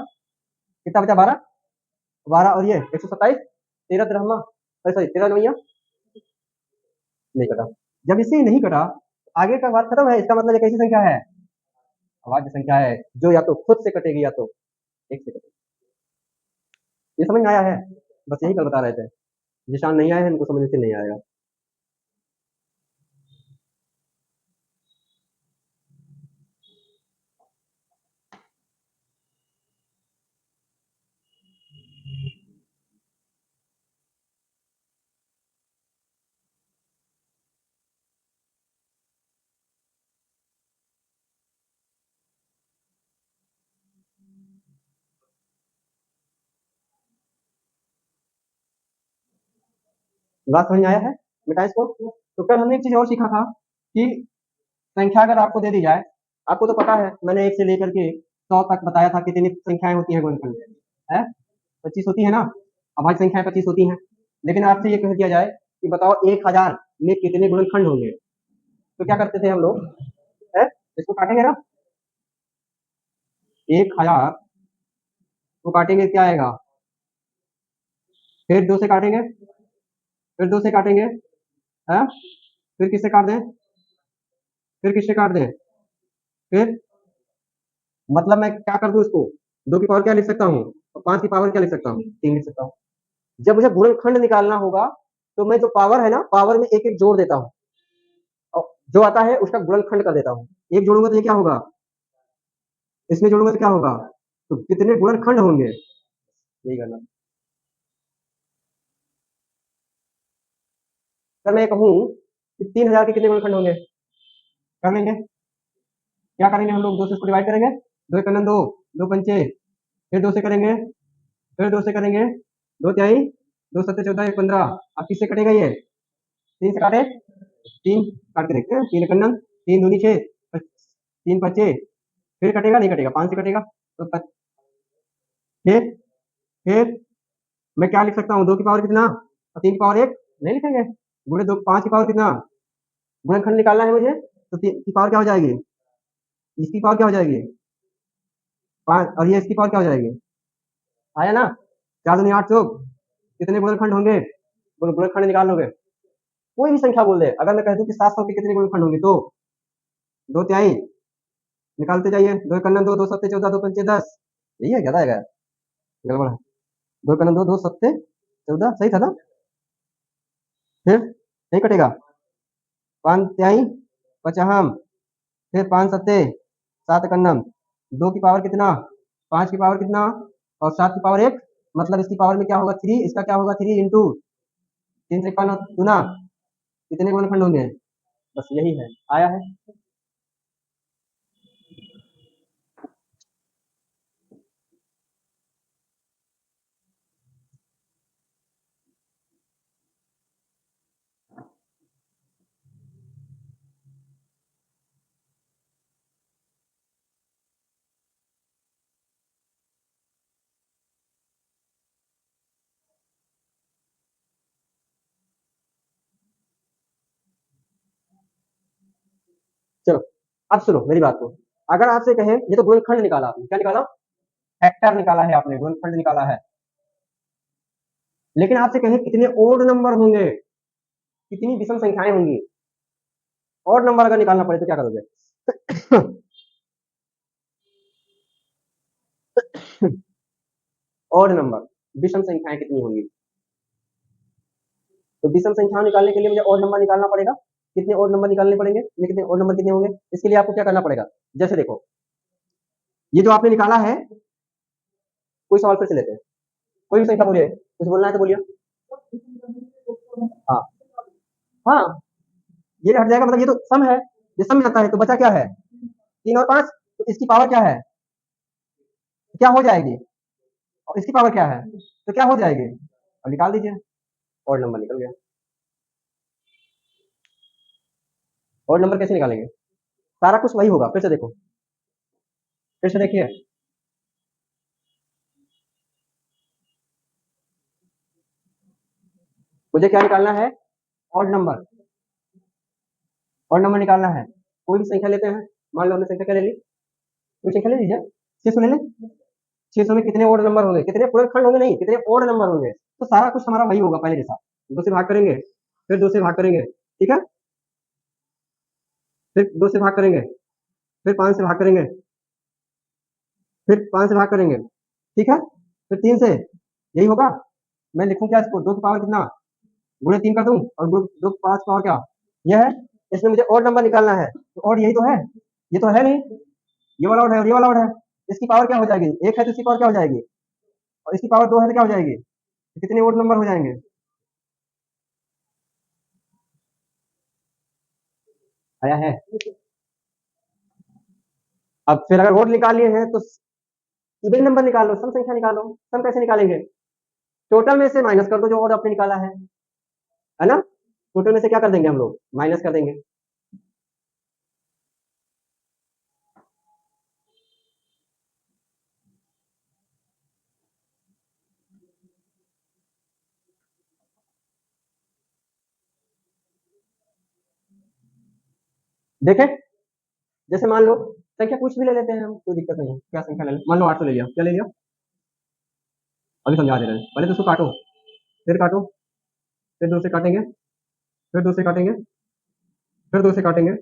कितना बचा, 12 12 और ये 127, 13 तिरहमा, सॉरी 13 नवैया नहीं कटा। जब इसे नहीं कटा, आगे का बात खत्म है, इसका मतलब एक ऐसी संख्या है, अभाज्य संख्या है, जो या तो खुद से कटेगी या तो एक से कटेगी। ये समझ में आया है, बस यही कल बता रहे थे, निशान नहीं आए हैं इनको समझने से नहीं आएगा। बात समझ में आया है, बेटा इसको। तो कल हमने एक चीज और सीखा था कि संख्या अगर आपको दे दी जाए, आपको तो पता है मैंने 1 से लेकर के 100 तक बताया था कितनी संख्याएं होती है गुणनखंड है, 25 होती है ना, अभाज्य संख्याएं 25 होती हैं। लेकिन आपसे ये कह दिया जाए कि बताओ 1000 में कितने गुणनखंड होंगे, तो क्या करते थे हम लोग, है इसको काटेंगे ना, 1000 को काटेंगे क्या आएगा, फिर 2 से काटेंगे, फिर 2 से काटेंगे, है फिर किससे काट दें, फिर किससे काट दें, फिर मतलब मैं क्या कर दूं इसको, 2 की पावर क्या लिख सकता हूँ, और 5 की पावर क्या लिख सकता हूँ, 3 लिख सकता हूँ। जब मुझे गुणनखंड निकालना होगा, तो मैं जो पावर है ना, पावर में एक एक जोड़ देता हूँ, और जो आता है उसका गुणनखंड कर देता हूँ। एक जोड़ूंगा तो ये क्या होगा, इसमें जोड़ूंगा तो क्या होगा, तो कितने गुणनखंड होंगे, यही करना। अगर मैं कहूँ कि 3000 के कितने गुणनखंड होंगे, कर लेंगे, क्या करेंगे हम लोग, 2 से इसको डिवाइड करेंगे, 2 एक दो, 2 पंचे, फिर 2 से करेंगे, फिर 2 से करेंगे, 2 त्याई, 2 सत्ते 14, 1 15, अब किससे कटेगा ये, 3 से काटे, 3 काट के देखते हैं, 3 कन्नन, 3 दूनी 6, 3 पच्चे, फिर कटेगा नहीं कटेगा, 5 से कटेगा, तो फिर मैं क्या लिख सकता हूँ, 2 की पावर कितना और 3 की पावर 1 नहीं लिखेंगे, गुणे 2, 5 की पावर कितना, गुणनखंड निकालना है मुझे, तो 3 की पावर क्या हो जाएगी, इसकी पावर क्या हो जाएगी 5, और ये इसकी पावर क्या हो जाएगी, आया ना, 4 दूनी 8 चौक, कितने गुणनखंड होंगे, गुणनखंड निकाल लोगे, कोई भी संख्या बोल दे, अगर मैं कह दूं कि 700 के कितने गुणनखंड होंगे, तो 2 त्याई निकालते जाइए, 2 कन्नन 2, 2 सत्ते 14, 2 पंचे 10, यही है क्या आएगा, गड़बड़ है, 2 कन्नन 2, 2 सत्ते 14 सही था ना, फिर नहीं कटेगा, 5 त्याई पचहम, फिर 5 सत्ते 7 कन्नम, 2 की पावर कितना, 5 की पावर कितना और 7 की पावर 1, मतलब इसकी पावर में क्या होगा 3, इसका क्या होगा 3 इंटू 3 से गुना, कितने गुणनखंड होंगे, बस यही है, आया है। चलो अब सुनो मेरी बात को, अगर आपसे कहे, ये तो गुणनखंड निकाला आपने, क्या निकाला, फैक्टर निकाला है आपने, गुणनखंड निकाला है, लेकिन आपसे कहे कितने ओड नंबर होंगे, कितनी विषम संख्याएं होंगी, और नंबर अगर निकालना पड़े तो क्या करोगे? और नंबर विषम संख्याएं कितनी होंगी? तो विषम संख्याओं निकालने के लिए मुझे और नंबर निकालना पड़ेगा। कितने और नंबर निकालने पड़ेंगे? कितने और नंबर कितने होंगे? इसके लिए आपको क्या करना पड़ेगा? जैसे देखो, ये जो आपने निकाला है, कोई सवाल फिर से लेते हैं। कोई भी संख्या बोलिए, कुछ बोलना है तो बोलिए। हाँ हाँ, ये हट जाएगा, मतलब ये तो सम है, ये सम में आता है, तो बचा क्या है? 3 और 5। तो इसकी पावर क्या है? क्या हो जाएगी? और इसकी पावर क्या है? तो क्या हो जाएगी? और निकाल दीजिए, और नंबर निकल गया। और नंबर कैसे निकालेंगे? सारा कुछ वही होगा, फिर से देखो, फिर से देखिए। मुझे क्या निकालना है? और नंबर, और नंबर निकालना है। कोई भी संख्या लेते हैं, मान लो हमने संख्या क्या ले ली, कोई संख्या ले लीजिए, 600 ले लें। 600 में कितने ओड नंबर होंगे? कितने पूर्णखंड होंगे? नहीं, कितने ओड नंबर होंगे? तो सारा कुछ हमारा वही होगा पहले जैसा। 2 से भाग करेंगे, फिर 2 से भाग करेंगे, ठीक है, फिर 2 से भाग करेंगे, फिर 5 से भाग करेंगे, फिर 5 से भाग करेंगे, ठीक है, फिर 3 से। यही होगा। मैं लिखूं क्या इसको? 2 की पावर कितना? गुणे 3 कर दूं, और 2 की 5 पावर क्या? यह है। इसमें मुझे और नंबर निकालना है, तो और यही तो है, ये तो है नहीं, ये वाला और है और ये वाला और है। इसकी पावर क्या हो जाएगी? 1 है तो इसकी पावर क्या हो जाएगी? और इसकी पावर 2 है तो क्या हो जाएगी? तो कितने ओड नंबर हो जाएंगे? आया है। अब फिर अगर ओड निकाल लिए हैं तो इवन नंबर निकालो, सम संख्या निकालो। सम कैसे निकालेंगे? टोटल में से माइनस कर दो जो ओड आपने निकाला है ना? टोटल में से क्या कर देंगे हम लोग? माइनस कर देंगे। देखें, जैसे मान लो संख्या कुछ भी ले लेते हैं हम, कोई दिक्कत नहीं है। क्या संख्या ले लें? मान लो 800 ले लिया, क्या ले लिया? अभी समझा दे रहे हैं, पहले तो उसको काटो, फिर काटो, फिर 2 से काटेंगे, फिर 2 से काटेंगे, फिर 2 से काटेंगे,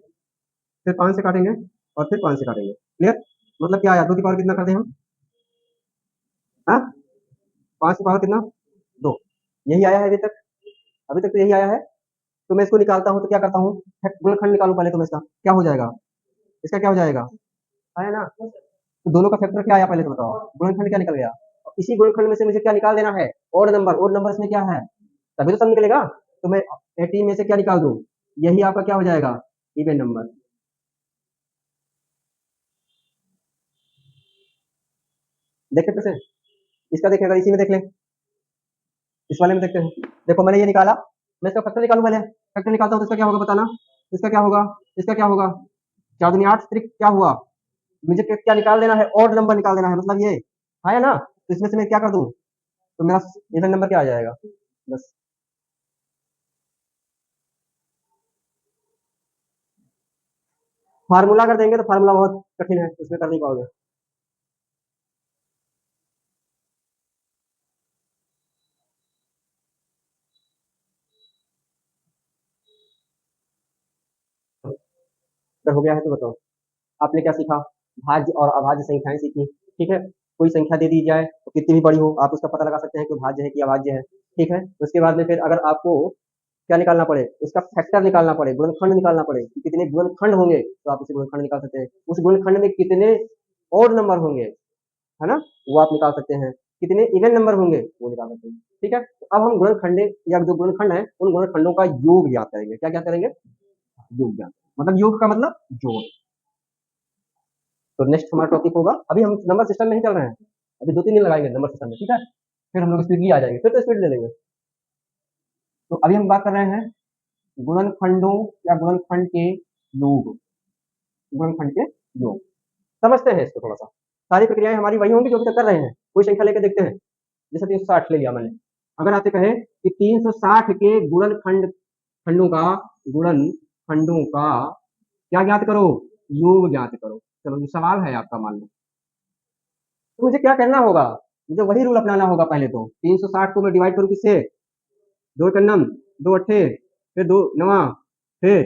फिर 5 से काटेंगे, और फिर 5 से काटेंगे। क्लियर? मतलब क्या आया? 2 की पावर कितना कर दें हम? हाँ, 5 की पावर कितना? 2। यही आया है अभी तक, अभी तक तो यही आया है। तो मैं इसको निकालता हूँ तो क्या करता हूँ? गुणनखंड निकालू पहले, तो मैं इसका क्या हो जाएगा? इसका क्या हो जाएगा? आया ना? तो दोनों का फैक्टर क्या आया पहले तो बताओ? गुणनखंड क्या निकल गया? और इसी गुणनखंड में से मुझे क्या निकाल देना है? और नंबर। और नंबर इसमें क्या है? तभी तो सब निकलेगा। तो मैं 18 में से क्या निकाल दूं? यही आपका क्या हो जाएगा? Even number. देखे फिर से, इसका देखें, अगर इसी में देख लें, इस वाले में देखते हैं। देखो मैंने ये निकाला, मैं इसका फैक्टर निकालू पहले। फैक्टर निकालता हूँ तो इसका क्या होगा बताना? इसका क्या होगा? इसका क्या होगा? 4 दूनी 8 त्रिक क्या हुआ? मुझे क्या निकाल देना है? और नंबर निकाल देना है, मतलब ये है ना? तो इसमें से मैं क्या कर दूं? तो मेरा इवन नंबर क्या आ जाएगा? बस। फार्मूला कर देंगे तो फार्मूला बहुत कठिन है, उसमें कर नहीं पाओगे। अगर हो गया है तो बताओ, आपने क्या सीखा? भाज्य और अभाज्य संख्याएं सीखी, ठीक है। कोई संख्या दे दी जाए तो कितनी भी बड़ी हो, आप उसका पता लगा सकते हैं कि भाज्य है कि अभाज्य है, ठीक है। उसके बाद में फिर अगर आपको क्या निकालना पड़े? उसका फैक्टर निकालना पड़े, गुणनखंड निकालना पड़े कि कितने गुणनखंड होंगे, तो आप उसे गुणनखंड निकाल सकते हैं। उस गुणनखंड में कितने और नंबर होंगे, है ना, वो आप निकाल सकते हैं। कितने इवन नंबर होंगे वो निकाल सकते हैं, ठीक है। तो अब हम गुणनखंड या जो गुणनखंड है उन गुणनखंडों का योग ज्ञात करेंगे। क्या क्या करेंगे? योग ज्ञात, मतलब योग का मतलब जोड़। तो नेक्स्ट हमारा टॉपिक होगा, अभी हम नंबर सिस्टम में ही चल रहे हैं, अभी 2-3 दिन लगाएंगे नंबर सिस्टम में, ठीक है। फिर हम लोग स्पीडली आ जाएंगे, फिर तो स्पीड ले लेंगे। तो अभी हम बात कर रहे हैं गुणनखंडों या गुणनखंड के योग, गुणनखंड के योग। समझते हैं इसको थोड़ा सा। सारी प्रक्रियाएं हमारी वही होंगी जो अभी तक कर रहे हैं। कोई संख्या लेकर देखते हैं, जैसे 360 ले लिया मैंने। अगर आपसे कहे कि 360 के गुणनखंड खंडों का, गुणन खंडों का क्या ज्ञात करो? योग ज्ञात करो। चलो ये सवाल है आपका, मान लो। तो मुझे क्या करना होगा? मुझे वही रूल अपनाना होगा पहले तो। 360 को मैं डिवाइड करूँ किससे? 2 कन्नम, 2 अट्ठे, फिर 2 नवा, फिर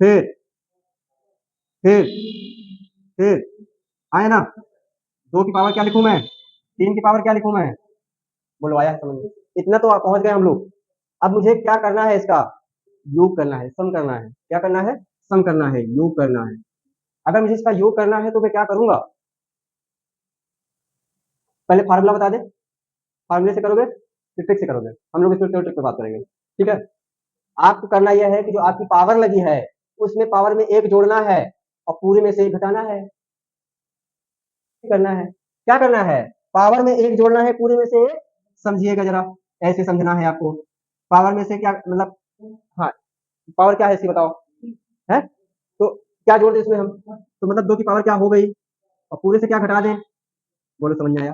फिर फिर फिर आया ना, 2 की पावर क्या लिखूं मैं, 3 की पावर क्या लिखूं मैं, बोलो आया समझ में? इतना तो आप पहुंच गए हम लोग। अब मुझे क्या करना है इसका, योग करना है, सम करना है। क्या करना है, सम करना है, योग करना है। अगर मुझे इसका योग करना है तो मैं क्या करूंगा, पहले फार्मूला बता दे, फार्मूले से करोगे फिर ट्रिक से करोगे, हम लोग इसमें ट्रिक पे बात करेंगे, ठीक है। आपको करना यह है कि जो आपकी पावर लगी है उसमें पावर में एक जोड़ना है और पूरे में से एक घटाना है, करना है, क्या करना है, पावर में एक जोड़ना है, पूरे में से एक, समझिएगा जरा, ऐसे समझना है आपको। पावर में से क्या मतलब, हाँ, पावर क्या है इसकी बताओ, है तो क्या जोड़ दें इसमें हम, तो मतलब 2 की पावर क्या हो गई और पूरे से क्या घटा दें, बोलो समझ में आया?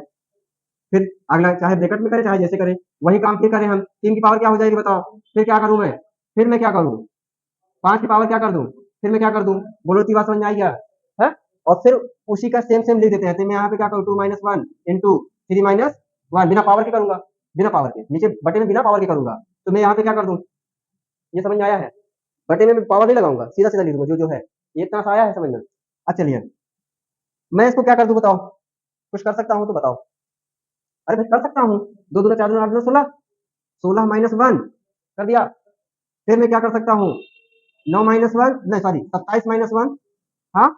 फिर अगला चाहे ब्रैकेट में करें चाहे जैसे करें, वही काम फिर करें हम, 3 की पावर क्या हो जाएगी बताओ, फिर क्या करूं मैं, फिर मैं क्या करूं, 5 की पावर क्या कर दूं, फिर मैं क्या कर दूं, बोलो इतनी बात समझ में आई क्या है? और फिर उसी का सेम सेम लिख देते हैं, तो मैं यहाँ पे क्या करूँ, 2 - 1 इंटू 3 - 1, बिना पावर के करूंगा, बिना पावर के नीचे बटे में बिना पावर के करूंगा, तो मैं यहाँ पे क्या कर दूं, ये समझ में आया है? बटे में पावर नहीं लगाऊंगा, सीधा सीधा लिख दूंगा जो जो है, ये इतना सा आया है समझ में? अच्छा चलिए, मैं इसको क्या कर दूं बताओ, कुछ कर सकता हूँ तो बताओ, अरे भाई कर सकता हूँ, 2 - 2 = 4 = 8 = 16, 16 - 1 कर दिया, फिर मैं क्या कर सकता हूँ, 9 - 1 नहीं सॉरी 27 - 1, हाँ,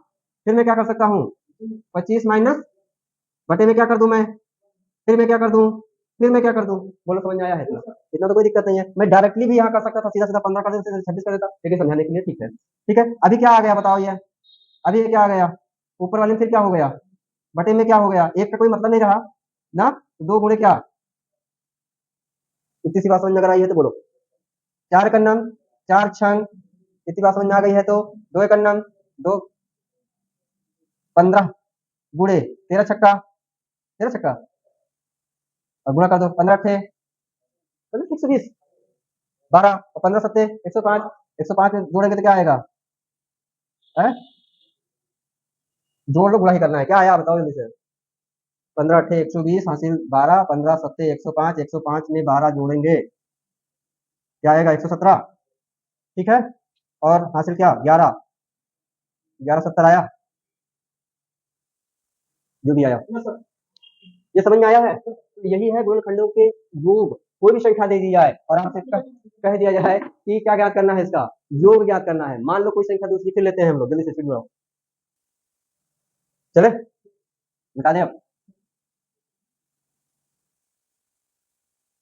फिर मैं क्या कर सकता हूँ, 25 माइनस बटे में क्या कर दूं मैं, फिर मैं क्या कर दूं, फिर मैं क्या कर दूं, बोलो समझ में आया है? इतना इतना तो कोई दिक्कत नहीं है, मैं डायरेक्टली भी यहाँ कर सकता था, सीधा सीधा 15 कर देता, 26 कर देता, लेकिन समझाने के लिए ठीक है, ठीक है। अभी क्या आ गया बताओ, ये अभी ये क्या आ गया, ऊपर वाले में फिर क्या हो गया, बटे में क्या हो गया, एक का कोई मतलब नहीं रहा ना, 2 गुणे क्या, इतनी सी बात समझ में अगर आई है तो बोलो, 4 का नम 4 छंग, इतनी बात समझ में आ गई है तो 2 का नम 2 15 गुणे 13 छक्का 13 छक्का, और गुणा कर दो, 15 थे 120, 12 और 15 सत्ते 105, 105 में जोड़ेंगे तो क्या आएगा, है जोड़ लो, गुणा ही करना है, क्या आया बताओ जल्दी से, 15 अट्ठे 120 हासिल 12, 15 सत्ते 105, 105 में 12 जोड़ेंगे क्या आएगा, 117, ठीक है, और हासिल क्या 11, 11 70 आया, जो भी आया, ये समझ में आया है? तो यही है गुणनखंडों के योग, कोई भी संख्या दे दी जाए और आपसे कह दिया जाए कि क्या ज्ञात करना है, इसका योग ज्ञात करना है, मान लो कोई संख्या दूसरी फिर लेते हैं हम लोग, जल्दी से स्पीड में चले, बता दें अब,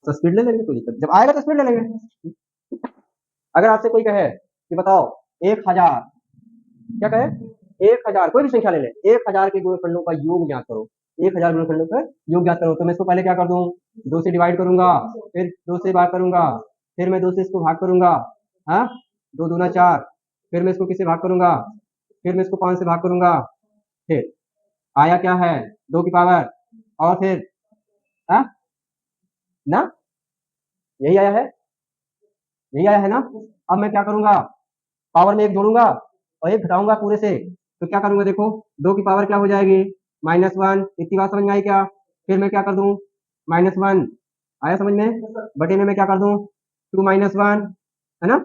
तो स्पीड ले लेंगे, कोई दिक्कत जब आएगा तो स्पीड ले लेंगे। अगर आपसे कोई कहे कि बताओ 1000, क्या कहे 1000, कोई भी संख्या ले ले, 1000 के गुणनखंडों का योग ज्ञात करो, 1000 गुणनखंडों का योग ज्ञात करो, तो मैं इसको पहले क्या कर दूं, 2 से डिवाइड करूंगा, फिर 2 से भाग करूंगा, फिर मैं 2 से इसको भाग करूंगा, हाँ 2 दूना 4, फिर मैं इसको किससे भाग करूंगा, फिर मैं इसको 5 से भाग करूंगा, फिर आया क्या है 2 की पावर, और फिर हाँ ना, यही आया है, यही आया है ना। अब मैं क्या करूंगा, पावर में एक जोड़ूंगा और एक घटाऊंगा पूरे से, तो क्या करूंगा देखो, 2 की पावर क्या हो जाएगी -1, इतनी बात समझ में आई क्या, फिर मैं क्या कर दूं -1, आया समझ में, बटे में मैं क्या कर दूं 2 - 1, है ना,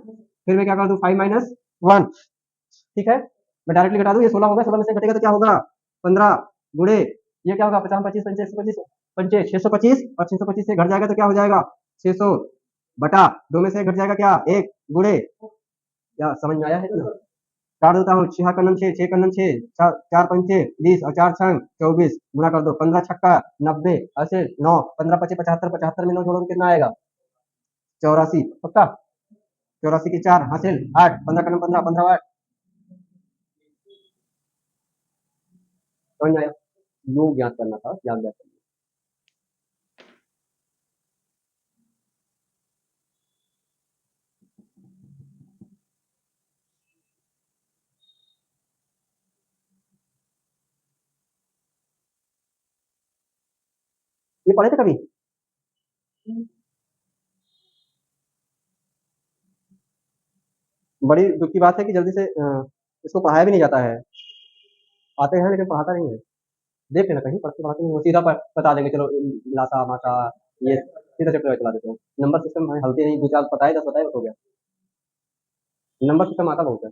फिर मैं क्या कर दूं 5 - 1, ठीक है, मैं डायरेक्टली घटा दूं, ये 16 होगा, 16 में से घटेगा तो क्या होगा 15 गुणे, ये क्या होगा 50 25 पंचे 125 पंचे 625, और 625 से घट जाएगा तो क्या हो जाएगा 600 बटा 2 में से घट जाएगा क्या 1 गुणे, क्या समझ में आया है ना? काट देता हूँ, 6 का नम 6, 6 का नम 6, 4 पंचे 20 और 4 छंग 24, गुणा कर दो, 15 छक्का 90, ऐसे 9, 15 पचे 75, 75 में 9 जोड़ो तो कितना आएगा 84, पक्का 84 की 4 हासिल 8, 15 का नम 15, 15 8, समझ में आया? योग ज्ञात करना था, योग ज्ञात करना, ये पढ़े थे कभी? बड़ी दुख की बात है कि जल्दी से इसको पढ़ाया भी नहीं जाता है, आते हैं लेकिन पढ़ाता नहीं है, देख लेना कहीं पढ़ते पढ़ाते नहीं हो, सीधा बता देंगे चलो लासा मासा, ये सीधा चैप्टर चला देते हो, नंबर सिस्टम हल्के नहीं, 2 4 बताए 10 बताए बस हो गया, नंबर सिस्टम आता बहुत है,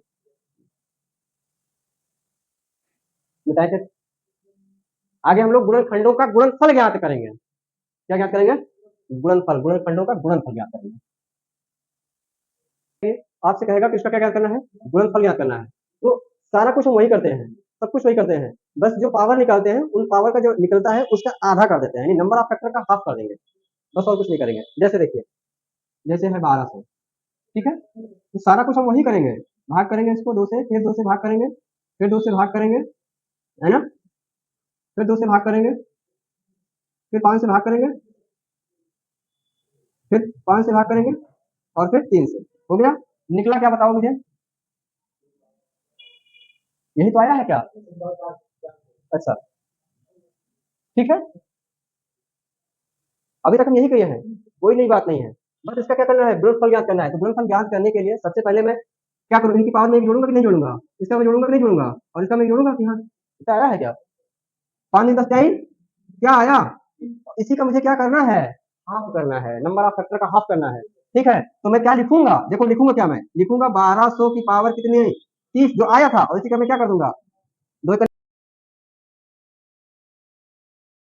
बताए थे। आगे हम लोग गुणनखंडों का गुणनफल ज्ञात करेंगे। क्या ज्ञात करेंगे? गुणनफल, गुणनखंडों का गुणनफल ज्ञात करेंगे। आपसे कहेगा कि इसका क्या ज्ञात करना है? गुणनफल ज्ञात करना है। तो सारा कुछ हम वही करते हैं, सब कुछ वही करते हैं, बस जो पावर निकालते हैं उन पावर का जो निकलता है उसका आधा कर देते हैं, यानी नंबर ऑफ फैक्टर का हाफ कर देंगे, बस और कुछ नहीं करेंगे। जैसे देखिए, जैसे है 1200, ठीक है, तो सारा कुछ हम वही करेंगे, भाग करेंगे इसको 2 से, फिर 2 से भाग करेंगे, फिर 2 से भाग करेंगे, है ना, फिर 2 से भाग करेंगे, फिर 5 से भाग करेंगे, फिर 5 से भाग करेंगे, और फिर 3 से। हो गया? निकला क्या बताओ मुझे? यही तो आया है क्या? अच्छा, ठीक है, अभी तक हम यही किए हैं, कोई नई बात नहीं है। बस इसका क्या करना है? गुणनफल ज्ञात करना है। तो गुणनफल ज्ञात करने के लिए सबसे पहले मैं क्या करूँ? इनकी पावर में एक जोड़ूंगा कि नहीं जोड़ूंगा? इसका मैं जोड़ूंगा कि नहीं जोड़ूंगा? और इसका मैं जोड़ूंगा कि हाँ? इसका आया है क्या? 5 10 4 क्या आया? इसी का मुझे क्या करना है? हाफ करना है, नंबर ऑफ फैक्टर का हाफ करना है। ठीक है, तो मैं क्या लिखूंगा? देखो लिखूंगा क्या, मैं लिखूंगा 1200 की पावर कितनी है? 30 जो आया था, और इसी का मैं क्या कर दूंगा?